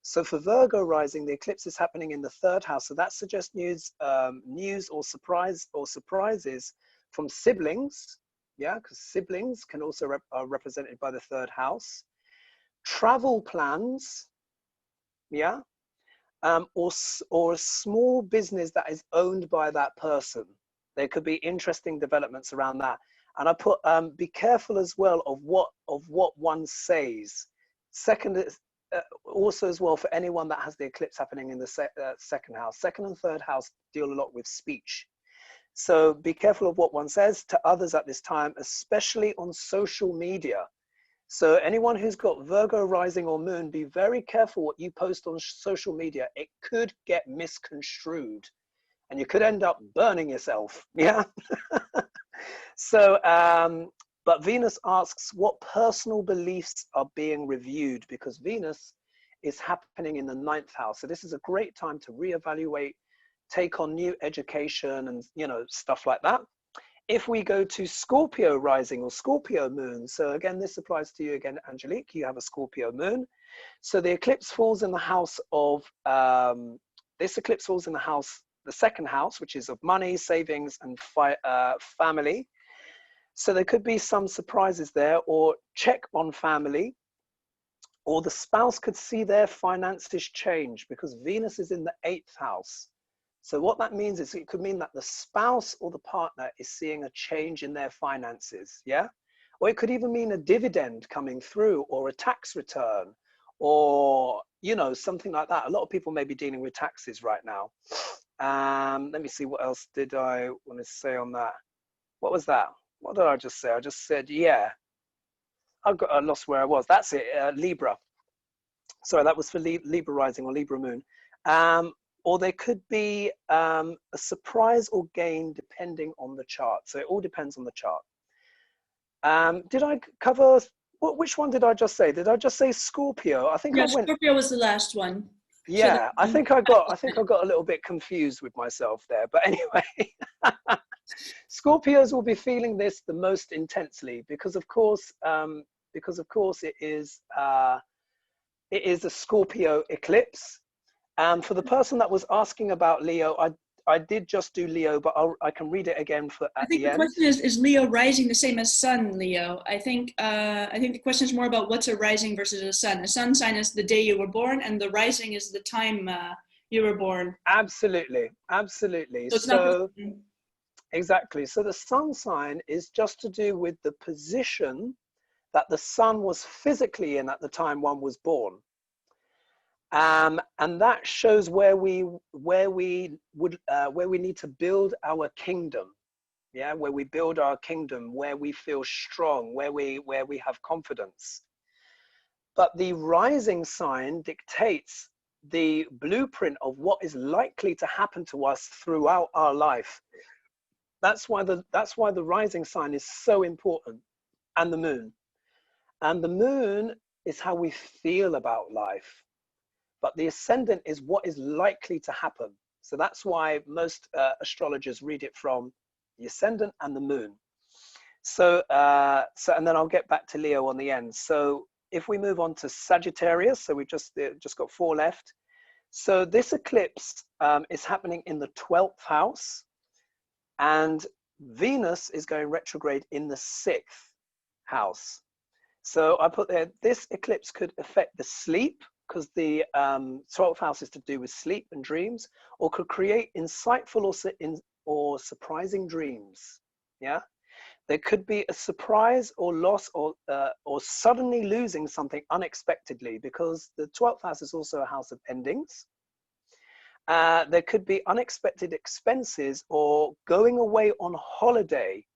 So for Virgo rising, the eclipse is happening in the 3rd house. So that suggests news or surprises from siblings. Yeah, because siblings can also are represented by the 3rd house. Travel plans. Yeah, or a small business that is owned by that person. There could be interesting developments around that. And I put be careful as well of what one says. Second, also as well for anyone that has the eclipse happening in the 2nd house. 2nd and 3rd house deal a lot with speech. So be careful of what one says to others at this time, especially on social media. So anyone who's got Virgo rising or moon, be very careful what you post on social media. It could get misconstrued and you could end up burning yourself. Yeah. So, but Venus asks what personal beliefs are being reviewed, because Venus is happening in the 9th house. So this is a great time to reevaluate, take on new education and, you know, stuff like that. If we go to Scorpio rising or Scorpio moon, so again, this applies to you again, Angelique, you have a Scorpio moon. So the eclipse falls in the house of, this eclipse falls in the house, the 2nd house, which is of money, savings, and family. So there could be some surprises there, or check on family, or the spouse could see their finances change because Venus is in the 8th house. So what that means is it could mean that the spouse or the partner is seeing a change in their finances, yeah? Or it could even mean a dividend coming through, or a tax return, or, you know, something like that. A lot of people may be dealing with taxes right now. Let me see, what else did I want to say on that? What was that? What did I just say? I just said, yeah. I lost where I was. That's it, Libra. Sorry, that was for Libra rising or Libra moon. Or there could be a surprise or gain depending on the chart. So it all depends on the chart. Did I cover, which one did I just say? Did I just say Scorpio? I think I went. Scorpio was the last one. Yeah, I think I got a little bit confused with myself there. But anyway, Scorpios will be feeling this the most intensely because of course it is a Scorpio eclipse. For the person that was asking about Leo, I did just do Leo, but I can read it again at the end. I think the question is Leo rising the same as Sun, Leo? I think the question is more about what's a rising versus a sun. A sun sign is the day you were born, and the rising is the time you were born. Absolutely, absolutely. So it's not exactly. So the sun sign is just to do with the position that the sun was physically in at the time one was born. And that shows where we need to build our kingdom, yeah, where we build our kingdom, where we feel strong, where we have confidence. But the rising sign dictates the blueprint of what is likely to happen to us throughout our life. That's why the rising sign is so important, and the moon. And the moon is how we feel about life. But the ascendant is what is likely to happen. So that's why most astrologers read it from the ascendant and the moon. So, and then I'll get back to Leo on the end. So if we move on to Sagittarius, so we've just got 4 left. So this eclipse is happening in the 12th house, and Venus is going retrograde in the 6th house. So I put there, this eclipse could affect the sleep, because the 12th house is to do with sleep and dreams, or could create insightful or surprising dreams. Yeah, there could be a surprise or loss, or suddenly losing something unexpectedly, because the 12th house is also a house of endings. There could be unexpected expenses, or going away on holiday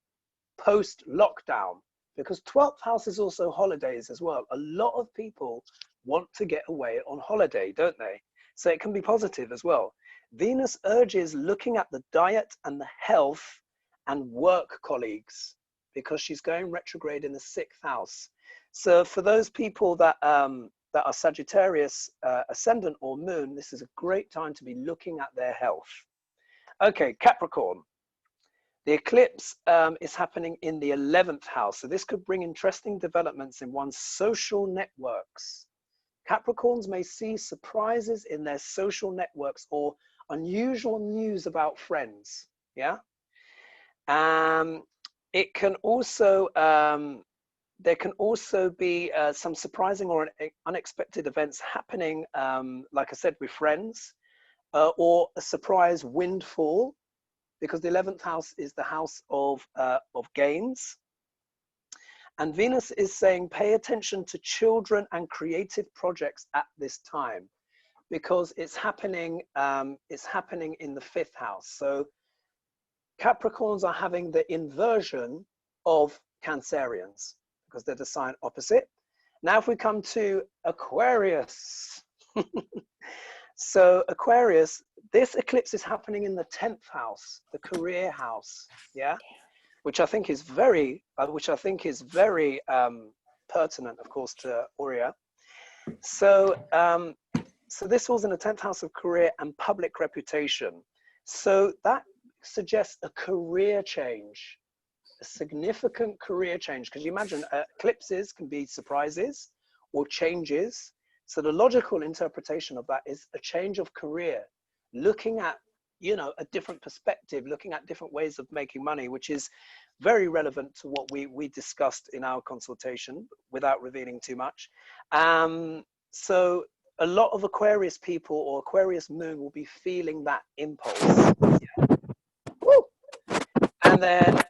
post lockdown, because 12th house is also holidays as well. A lot of people want to get away on holiday, don't they? So it can be positive as well. Venus urges looking at the diet and the health and work colleagues, because she's going retrograde in the 6th house. So for those people that are Sagittarius ascendant or moon, this is a great time to be looking at their health. Okay, Capricorn. The eclipse is happening in the 11th house. So this could bring interesting developments in one's social networks. Capricorns may see surprises in their social networks, or unusual news about friends. Yeah. It can also, there can also be some surprising or unexpected events happening, like I said, with friends, or a surprise windfall, because the 11th house is the house of gains. And Venus is saying, pay attention to children and creative projects at this time, because it's happening in the 5th house. So Capricorns are having the inversion of Cancerians, because they're the sign opposite. Now, if we come to Aquarius. So Aquarius, this eclipse is happening in the 10th house, the career house, yeah, which I think is very pertinent, of course, to Aurea. So, so this was in the 10th house of career and public reputation. So that suggests a career change, a significant career change, because you imagine eclipses can be surprises or changes. So the logical interpretation of that is a change of career, looking at, you know, a different perspective, looking at different ways of making money, which is very relevant to what we discussed in our consultation without revealing too much. So a lot of Aquarius people or Aquarius moon will be feeling that impulse. Yeah. Woo! And then,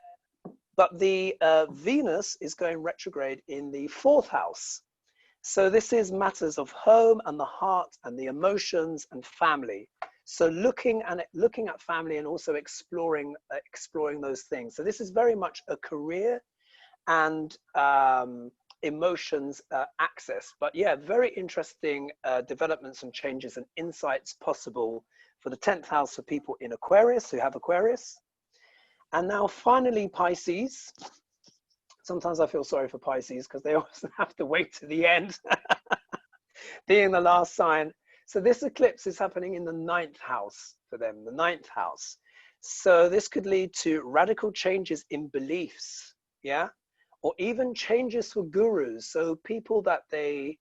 but the Venus is going retrograde in the 4th house. So this is matters of home and the heart and the emotions and family. So looking at family and also exploring those things. So this is very much a career and emotions access. But yeah, very interesting developments and changes and insights possible for the 10th house for people in Aquarius who have Aquarius. And now finally Pisces. Sometimes I feel sorry for Pisces because they always have to wait to the end, being the last sign. So this eclipse is happening in the 9th house for them, the 9th house. So this could lead to radical changes in beliefs, yeah? Or even changes for gurus. So people that they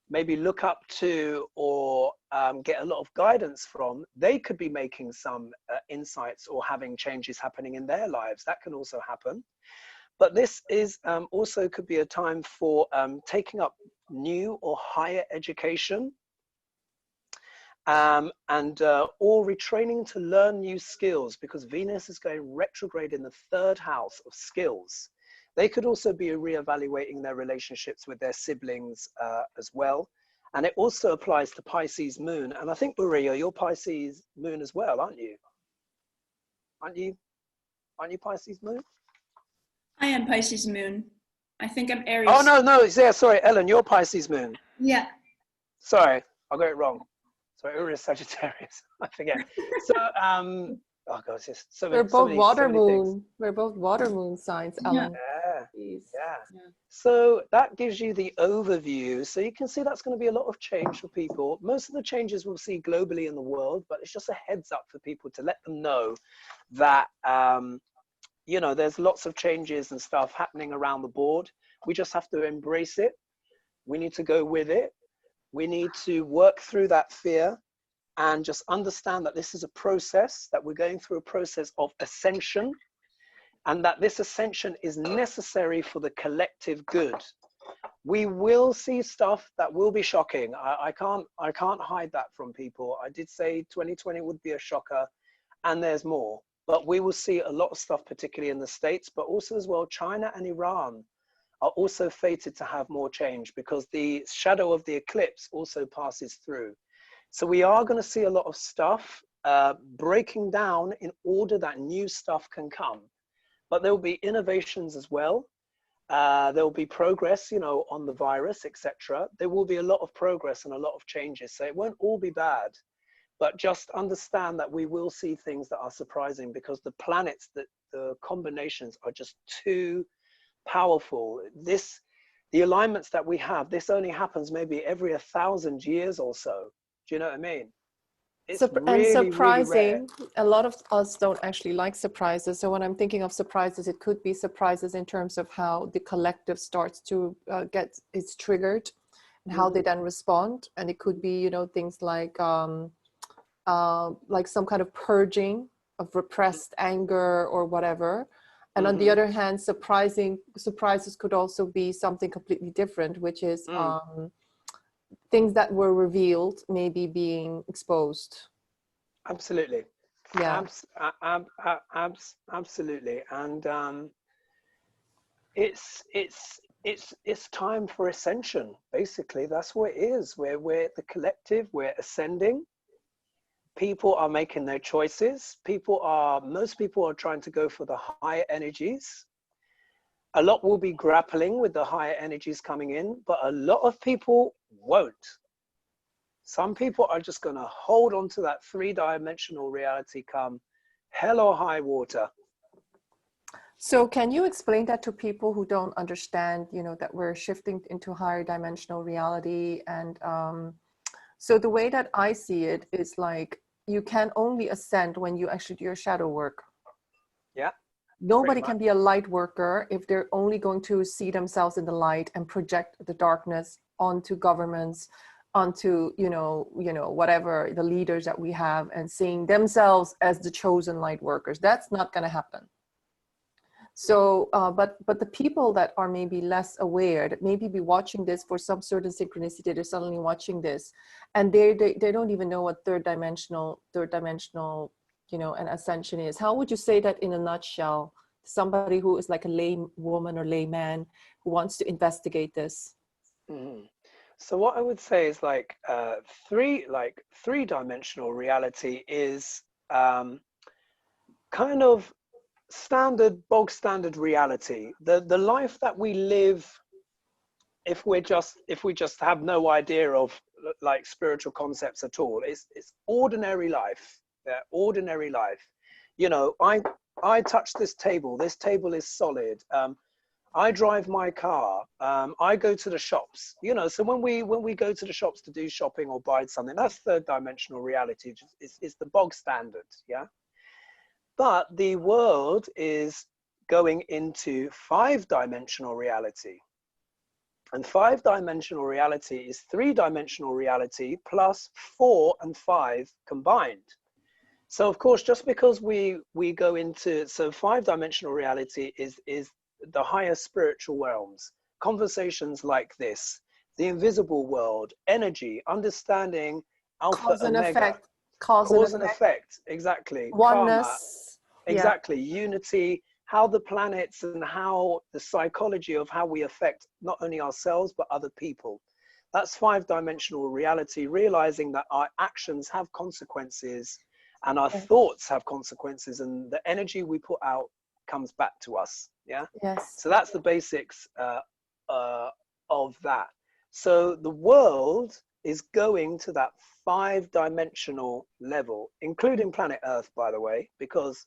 maybe look up to or get a lot of guidance from, they could be making some insights or having changes happening in their lives. That can also happen. But this is also could be a time for taking up new or higher education or retraining to learn new skills, because Venus is going retrograde in the 3rd house of skills. They could also be reevaluating their relationships with their siblings as well. And it also applies to Pisces moon. And I think, Maria, you're Pisces moon as well, aren't you? Aren't you Pisces moon? I am Pisces moon. I think I'm Aries. Oh, no, yeah, sorry, Ellen, you're Pisces moon. Yeah. Sorry, I got it wrong. Sorry, Uranus Sagittarius. I forget. So, oh God, it's just so We're many, both water moon. things. We're both water moon signs, Ellen. Yeah. So that gives you the overview. So you can see that's going to be a lot of change for people. Most of the changes we'll see globally in the world, but it's just a heads up for people to let them know that you know, there's lots of changes and stuff happening around the board. We just have to embrace it. We need to go with it. We need to work through that fear and just understand that this is a process, that we're going through a process of ascension, and that this ascension is necessary for the collective good. We will see stuff that will be shocking. I can't hide that from people. I did say 2020 would be a shocker, and there's more. But we will see a lot of stuff, particularly in the States, but also as well, China and Iran are also fated to have more change, because the shadow of the eclipse also passes through. So we are going to see a lot of stuff breaking down in order that new stuff can come. But there will be innovations as well. There will be progress, you know, on the virus, etc. There will be a lot of progress and a lot of changes. So it won't all be bad. But just understand that we will see things that are surprising, because the planets, the combinations are just too powerful. The alignments that we have, this only happens maybe every 1,000 years or so. Do you know what I mean? It's And surprising, a lot of us don't actually like surprises. So when I'm thinking of surprises, it could be surprises in terms of how the collective starts to it's triggered and how they then respond. And it could be, you know, things like some kind of purging of repressed anger or whatever. And on the other hand, surprises could also be something completely different, which is things that were revealed maybe being exposed. Absolutely. Yeah. Absolutely. And it's time for ascension. Basically, that's what it is. We're the collective. We're ascending. People are making their choices. Most people are trying to go for the higher energies. A lot will be grappling with the higher energies coming in, but a lot of people won't. Some people are just going to hold on to that three-dimensional reality come hell or high water. So can you explain that to people who don't understand, you know, that we're shifting into higher dimensional reality? And so the way that I see it is like, you can only ascend when you actually do your shadow work. Yeah. Nobody can be a light worker if they're only going to see themselves in the light and project the darkness onto governments, onto, you know, whatever the leaders that we have, and seeing themselves as the chosen light workers. That's not going to happen. So, but the people that are maybe less aware, that maybe be watching this for some certain synchronicity, they're suddenly watching this, and they don't even know what third dimensional, you know, an ascension is. How would you say that in a nutshell? Somebody who is like a lay woman or layman who wants to investigate this. Mm-hmm. So what I would say is like three-dimensional reality is kind of bog standard reality. The life that we live, if we just have no idea of like spiritual concepts at all, it's ordinary life. Yeah, ordinary life. You know, I touch this table. This table is solid. I drive my car. I go to the shops. You know, so when we go to the shops to do shopping or buy something, that's third dimensional reality. It's the bog standard. Yeah. But the world is going into five-dimensional reality. And five-dimensional reality is three-dimensional reality plus 4 and 5 combined. So of course, just because we go into, so five-dimensional reality is the higher spiritual realms, conversations like this, the invisible world, energy, understanding alpha, Cause and omega. effect. Cause and effect, exactly. Oneness. Karma, exactly. Yeah. Unity, how the planets and how the psychology of how we affect not only ourselves, but other people. That's five-dimensional reality, realizing that our actions have consequences and our thoughts have consequences, and the energy we put out comes back to us. Yeah. Yes. So that's the basics of that. So the world is going to that five-dimensional level, including planet Earth, by the way, because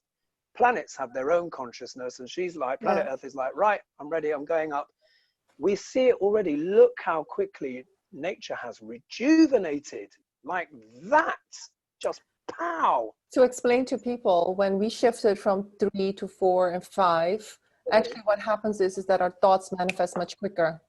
planets have their own consciousness, and she's like, planet Earth is like, right, I'm ready, I'm going up. We see it already. Look how quickly nature has rejuvenated, like that, just pow. To explain to people, when we shifted from 3 to 4 and 5, actually what happens is that our thoughts manifest much quicker.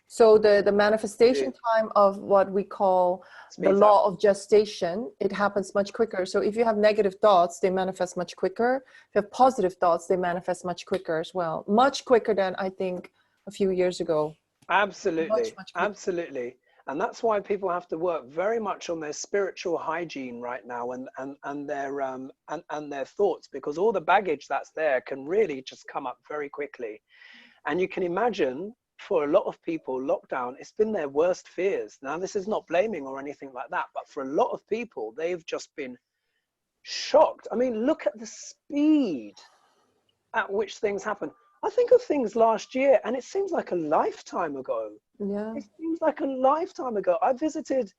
So the manifestation time of what we call the law of gestation, it happens much quicker. So if you have negative thoughts, they manifest much quicker. If you have positive thoughts, they manifest much quicker as well. Much quicker than I think a few years ago. Absolutely, absolutely. And that's why people have to work very much on their spiritual hygiene right now, and their thoughts, because all the baggage that's there can really just come up very quickly. And you can imagine, for a lot of people, lockdown, it's been their worst fears. Now, this is not blaming or anything like that, but for a lot of people, they've just been shocked. I mean, look at the speed at which things happen. I think of things last year, and it seems like a lifetime ago. Yeah. It seems like a lifetime ago. I visited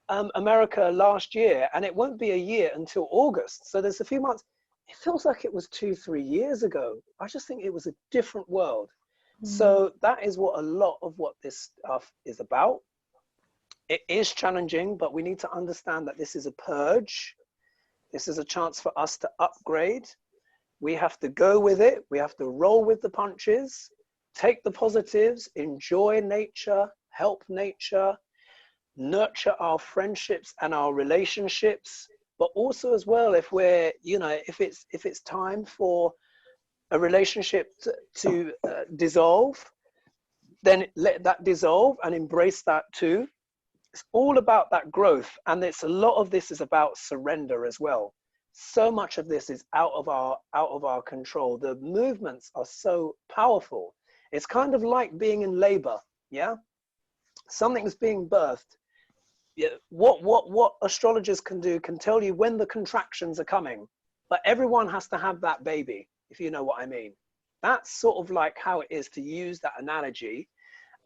America last year, and it won't be a year until August. So there's a few months. It feels like it was 2-3 years ago. I just think it was a different world. So that is what a lot of what this stuff is about. It is challenging, but we need to understand that this is a purge. This is a chance for us to upgrade. We have to go with it. We have to roll with the punches, take the positives, enjoy nature, help nature, nurture our friendships and our relationships. But also as well, if we're, you know, if it's time for a relationship to dissolve, then let that dissolve and embrace that too. It's all about that growth, and it's a lot of this is about surrender as well. So much of this is out of our control. The movements are so powerful. It's kind of like being in labor. Yeah, something's being birthed. Yeah, what astrologers can do can tell you when the contractions are coming, but everyone has to have that baby, if you know what I mean. That's sort of like how it is, to use that analogy.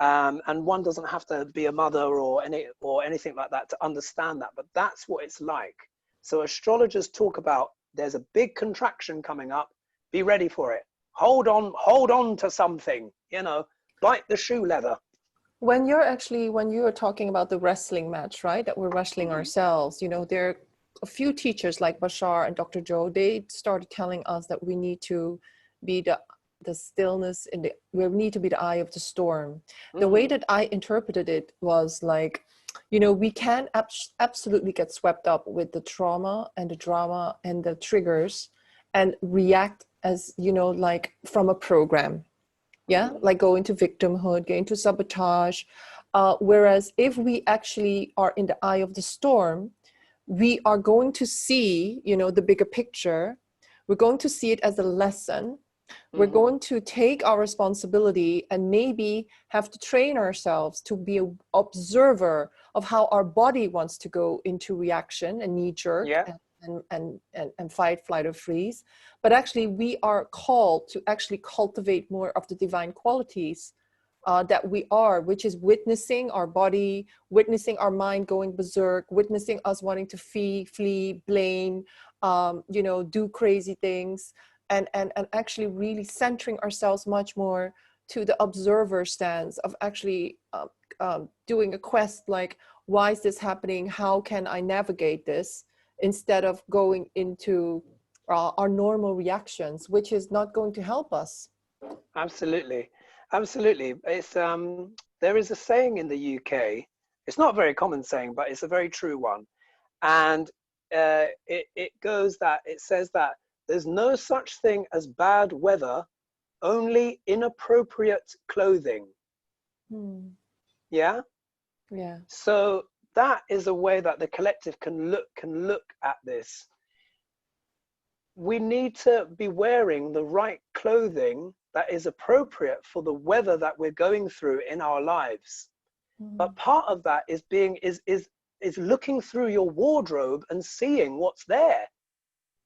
And one doesn't have to be a mother or anything like that to understand that, but that's what it's like. So astrologers talk about, there's a big contraction coming up, be ready for it. Hold on to something, you know, bite the shoe leather. When you're talking about the wrestling match, right, that we're wrestling ourselves, you know, there are a few teachers like Bashar and Dr. Joe, they started telling us that we need to be the stillness we need to be the eye of the storm. The way that I interpreted it was like, you know, we can absolutely get swept up with the trauma and the drama and the triggers and react as, you know, like from a program. Yeah, like go into victimhood, go into sabotage. Whereas if we actually are in the eye of the storm, we are going to see, you know, the bigger picture. We're going to see it as a lesson. We're going to take our responsibility and maybe have to train ourselves to be an observer of how our body wants to go into reaction and knee jerk. Yeah. And fight, flight, or freeze. But actually, we are called to actually cultivate more of the divine qualities that we are, which is witnessing our body, witnessing our mind going berserk, witnessing us wanting to flee, blame, you know, do crazy things, and actually really centering ourselves much more to the observer stance of actually doing a quest like, why is this happening? How can I navigate this? Instead of going into our normal reactions, which is not going to help us. Absolutely. It's there is a saying in the UK. It's not a very common saying, but it's a very true one. And it says that there's no such thing as bad weather, only inappropriate clothing. Yeah. Yeah. So that is a way that the collective can look at this. We need to be wearing the right clothing that is appropriate for the weather that we're going through in our lives. But part of that is looking through your wardrobe and seeing what's there.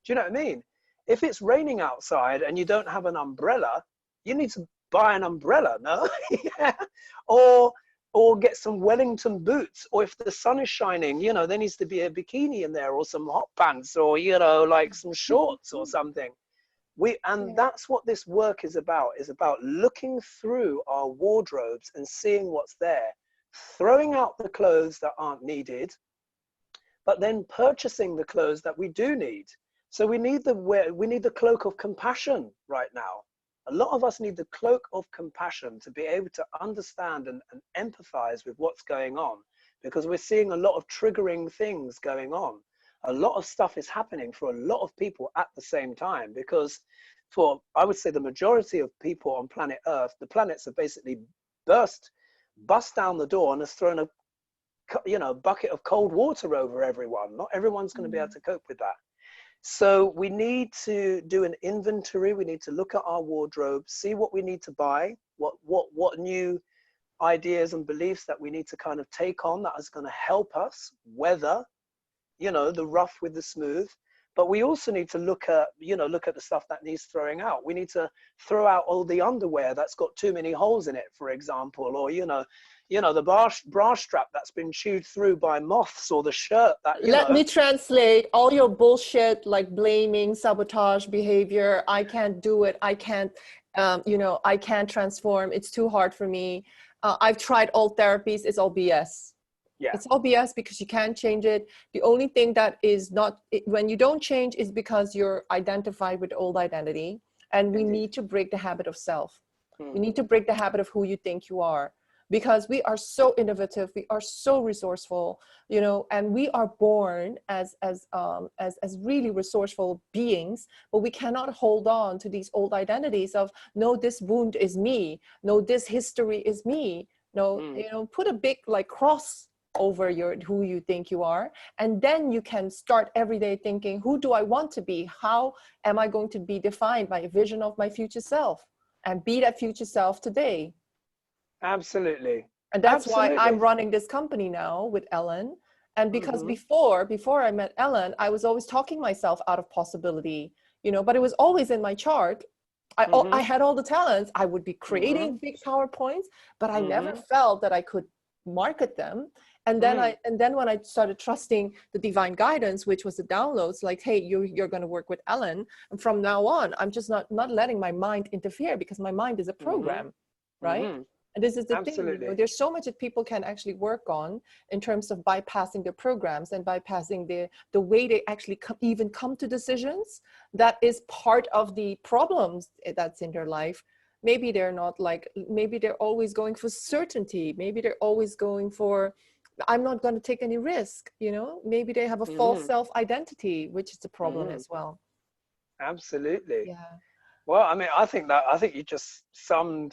Do you know what I mean? If it's raining outside and you don't have an umbrella, you need to buy an umbrella, no? Yeah. Or get some Wellington boots, or if the sun is shining, you know, there needs to be a bikini in there, or some hot pants, or, you know, like some shorts or something. That's what this work is about looking through our wardrobes and seeing what's there, throwing out the clothes that aren't needed, but then purchasing the clothes that we do need. So we need the cloak of compassion right now. A lot of us need the cloak of compassion to be able to understand and empathize with what's going on, because we're seeing a lot of triggering things going on. A lot of stuff is happening for a lot of people at the same time, because for, I would say, the majority of people on planet Earth, the planets have basically bust down the door and has thrown a, you know, bucket of cold water over everyone. Not everyone's going to be able to cope with that. So we need to do an inventory. We need to look at our wardrobe, see what we need to buy, what new ideas and beliefs that we need to kind of take on that is going to help us weather, you know, the rough with the smooth. But we also need to look at the stuff that needs throwing out. We need to throw out all the underwear that's got too many holes in it, for example, or, you know, the bra strap that's been chewed through by moths, or the shirt that, Let me translate all your bullshit, like blaming, sabotage behavior. I can't do it. I can't, you know, I can't transform. It's too hard for me. I've tried all therapies. It's all BS. Yeah. It's all BS because you can't change it. The only thing that is not, when you don't change, is because you're identified with old identity. And we need to break the habit of self. We need to break the habit of who you think you are, because we are so innovative, we are so resourceful, you know, and we are born as really resourceful beings, but we cannot hold on to these old identities of, no, this wound is me, no, this history is me, no, you know, put a big like cross over who you think you are, and then you can start every day thinking, who do I want to be? How am I going to be defined by a vision of my future self, and be that future self today? Absolutely. And that's why I'm running this company now with Ellen. And because before I met Ellen, I was always talking myself out of possibility, you know, but it was always in my chart. I had all the talents. I would be creating big PowerPoints, but I never felt that I could market them. And then when I started trusting the divine guidance, which was the downloads, like, hey, you're going to work with Ellen, and from now on, I'm just not letting my mind interfere, because my mind is a program, right? And this is the thing, you know, there's so much that people can actually work on in terms of bypassing their programs and bypassing the way they actually even come to decisions. That is part of the problems that's in their life. Maybe they're not like, maybe they're always going for certainty. Maybe they're always going for, I'm not going to take any risk, you know. Maybe they have a false self-identity, which is a problem as well. Absolutely. Yeah. Well, I mean, I think you just summed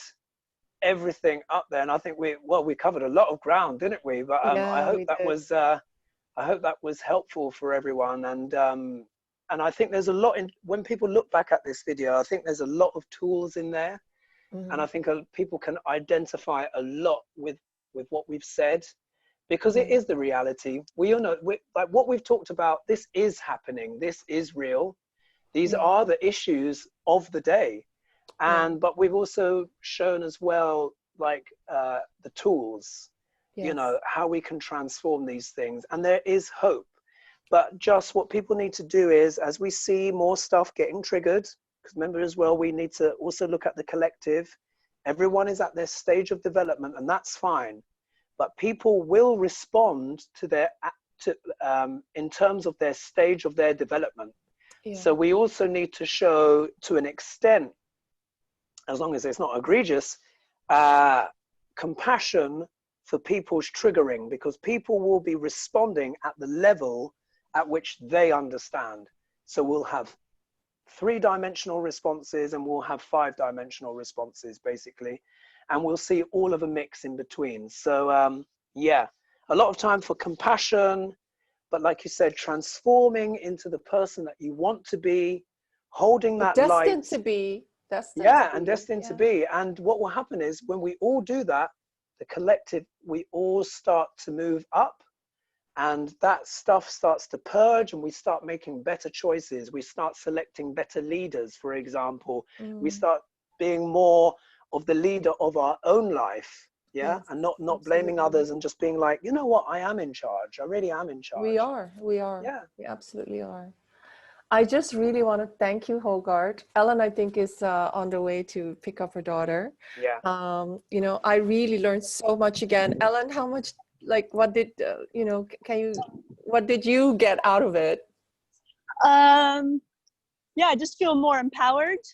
everything up there, and I think we covered a lot of ground, didn't we? But I hope that was helpful for everyone, and I think there's a lot in, when people look back at this video, I think there's a lot of tools in there, and I think people can identify a lot with what we've said, because it is the reality. We all know, like what we've talked about, this is happening, this is real, these are the issues of the day. And but we've also shown as well, like the tools, you know, how we can transform these things, and there is hope. But just what people need to do is, as we see more stuff getting triggered, because remember as well, we need to also look at the collective. Everyone is at their stage of development, and that's fine, but people will respond to their in terms of their stage of their development. So we also need to show, to an extent, as long as it's not egregious, compassion for people's triggering, because people will be responding at the level at which they understand. So we'll have 3-dimensional responses, and we'll have 5-dimensional responses, basically, and we'll see all of a mix in between. So yeah, a lot of time for compassion, but like you said, transforming into the person that you want to be, holding that light. Destined to be. Destined to be. And what will happen is, when we all do that, the collective, we all start to move up, and that stuff starts to purge, and we start making better choices. We start selecting better leaders, for example. We start being more of the leader of our own life, and not blaming others, and just being like, you know what, I am in charge. I really am in charge. We are. Yeah, we absolutely are. I just really want to thank you, Hogart. Ellen, I think, is on the way to pick up her daughter. Yeah. You know, I really learned so much again. Ellen, how much, like, what did, you know, what did you get out of it? Yeah, I just feel more empowered.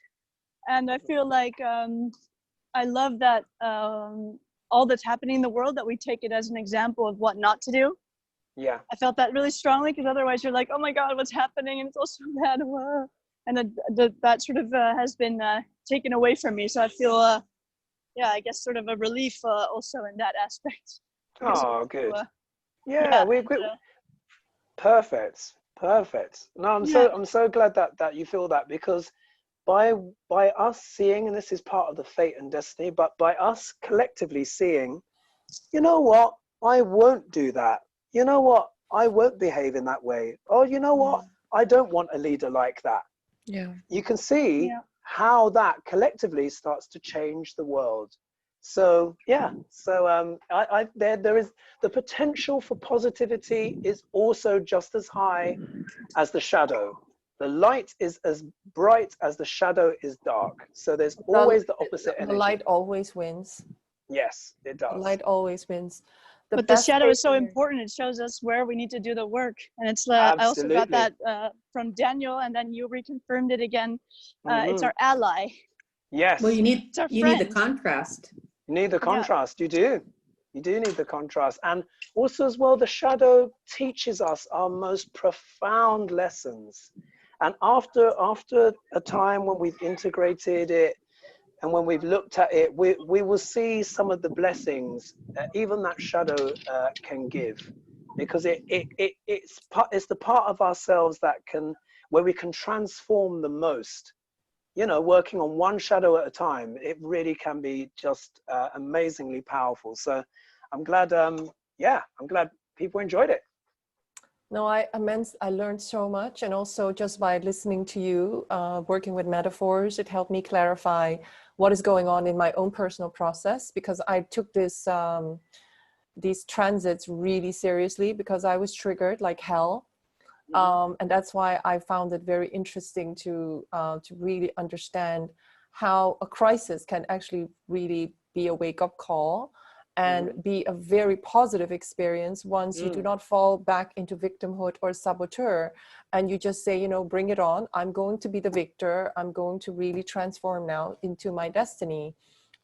And I feel like I love that all that's happening in the world, that we take it as an example of what not to do. Yeah, I felt that really strongly, because otherwise you're like, oh my God, what's happening? And it's all so bad. And that sort of has been taken away from me. So I feel, yeah, I guess sort of a relief also in that aspect. Oh, good. Yeah, we're good. Perfect. No, I'm so glad that you feel that, because by us seeing, and this is part of the fate and destiny, but by us collectively seeing, you know what, I won't do that. You know what, I won't behave in that way. Oh, you know what, I don't want a leader like that. Yeah. You can see how that collectively starts to change the world. So yeah, so there is the potential for positivity is also just as high as the shadow. The light is as bright as the shadow is dark. So there's always the opposite energy. The light always wins. Yes, it does. The light always wins. But the shadow is so important. It shows us where we need to do the work. And it's I also got that from Daniel, and then you reconfirmed it again. It's our ally. Yes. Well, you need the contrast. You need the contrast. You do need the contrast. And also as well, the shadow teaches us our most profound lessons. And after a time when we've integrated it, and when we've looked at it, we will see some of the blessings even that shadow can give, because it's the part of ourselves where we can transform the most. You know, working on one shadow at a time, it really can be just amazingly powerful. So I'm glad, I'm glad people enjoyed it. No, I learned so much, and also just by listening to you, working with metaphors, it helped me clarify what is going on in my own personal process, because I took these transits really seriously because I was triggered like hell. And that's why I found it very interesting to really understand how a crisis can actually really be a wake-up call and be a very positive experience once you do not fall back into victimhood or saboteur, and you just say, you know, bring it on. I'm going to be the victor. I'm going to really transform now into my destiny.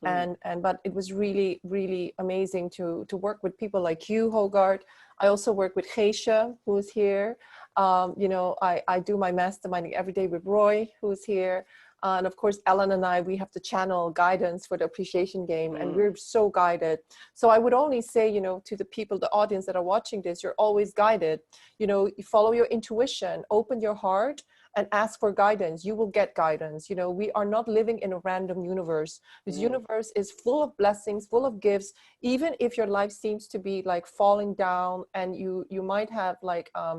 But it was really, really amazing to work with people like you, Hogart. I also work with Geisha, who is here. You know, I do my masterminding every day with Roy, who's here. And of course, Ellen and I, we have to channel guidance for the appreciation game, and we're so guided. So I would only say, you know, to the people, the audience that are watching this, you're always guided. You know, you follow your intuition, open your heart, and ask for guidance. You will get guidance. You know, we are not living in a random universe. This universe is full of blessings, full of gifts. Even if your life seems to be like falling down, and you might have like a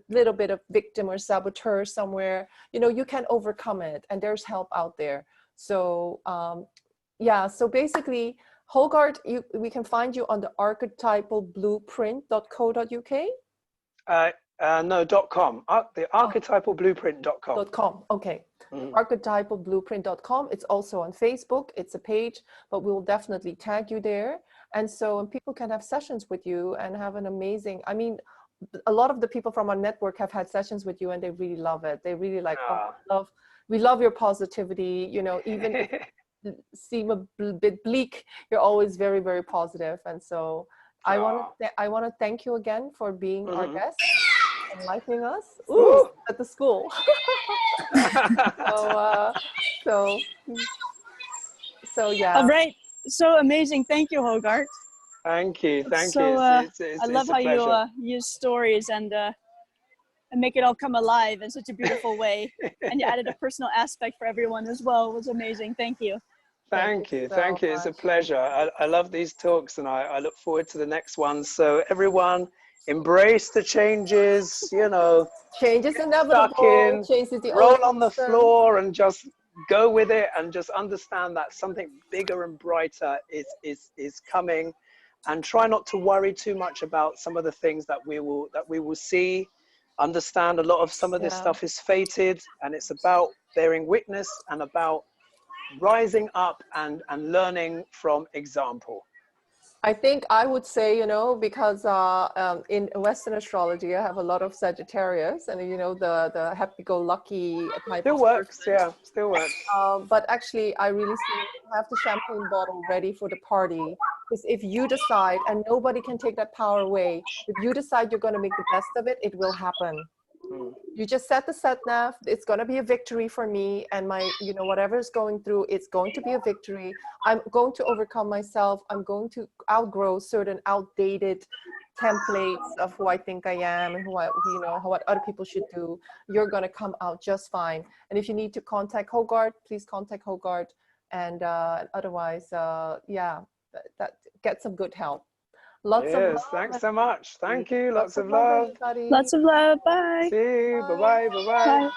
little bit of victim or saboteur somewhere, you know, you can overcome it, and there's help out there. So yeah, so basically, Hogarth, we can find you on the archetypalblueprint.co.uk. No, .com. The archetypalblueprint.com. .com. Okay. Archetypalblueprint.com. It's also on Facebook. It's a page, but we will definitely tag you there. And so people can have sessions with you and have an amazing, I mean, a lot of the people from our network have had sessions with you, and they really love it. They really like, oh, we love your positivity. You know, even if it seem a bit bleak, you're always very, very positive. And so I want to thank you again for being our guest, enlightening us. Ooh, at the school. So yeah. All right. So amazing. Thank you, Hogarth. Thank you. Thank you. I love how you use stories and make it all come alive in such a beautiful way. And you added a personal aspect for everyone as well. It was amazing. Thank you. Thank you. It's a pleasure. I love these talks, and I look forward to the next one. So everyone, embrace the changes, you know. Change is inevitable. Change is the roll on the floor and just go with it, and just understand that something bigger and brighter is coming. And try not to worry too much about some of the things that we will see. Understand a lot of some of this stuff is fated, and it's about bearing witness and about rising up and learning from example. I think I would say, you know, because in Western astrology, I have a lot of Sagittarius, and you know, the happy-go-lucky type. Still works, yeah, still works. But actually, I really see you have the champagne bottle ready for the party. Because if you decide, and nobody can take that power away, if you decide you're going to make the best of it, it will happen. You just set the set nav. It's going to be a victory for me, and my, you know, whatever is going through, it's going to be a victory. I'm going to overcome myself. I'm going to outgrow certain outdated templates of who I think I am and who I, you know, what other people should do. You're going to come out just fine. And if you need to contact Hogarth, please contact Hogarth. And otherwise, yeah, that get some good help. Lots of love. Thanks so much. Thank you. Lots of love. Everybody. Lots of love. Bye. See you. Bye-bye. Bye-bye. Bye.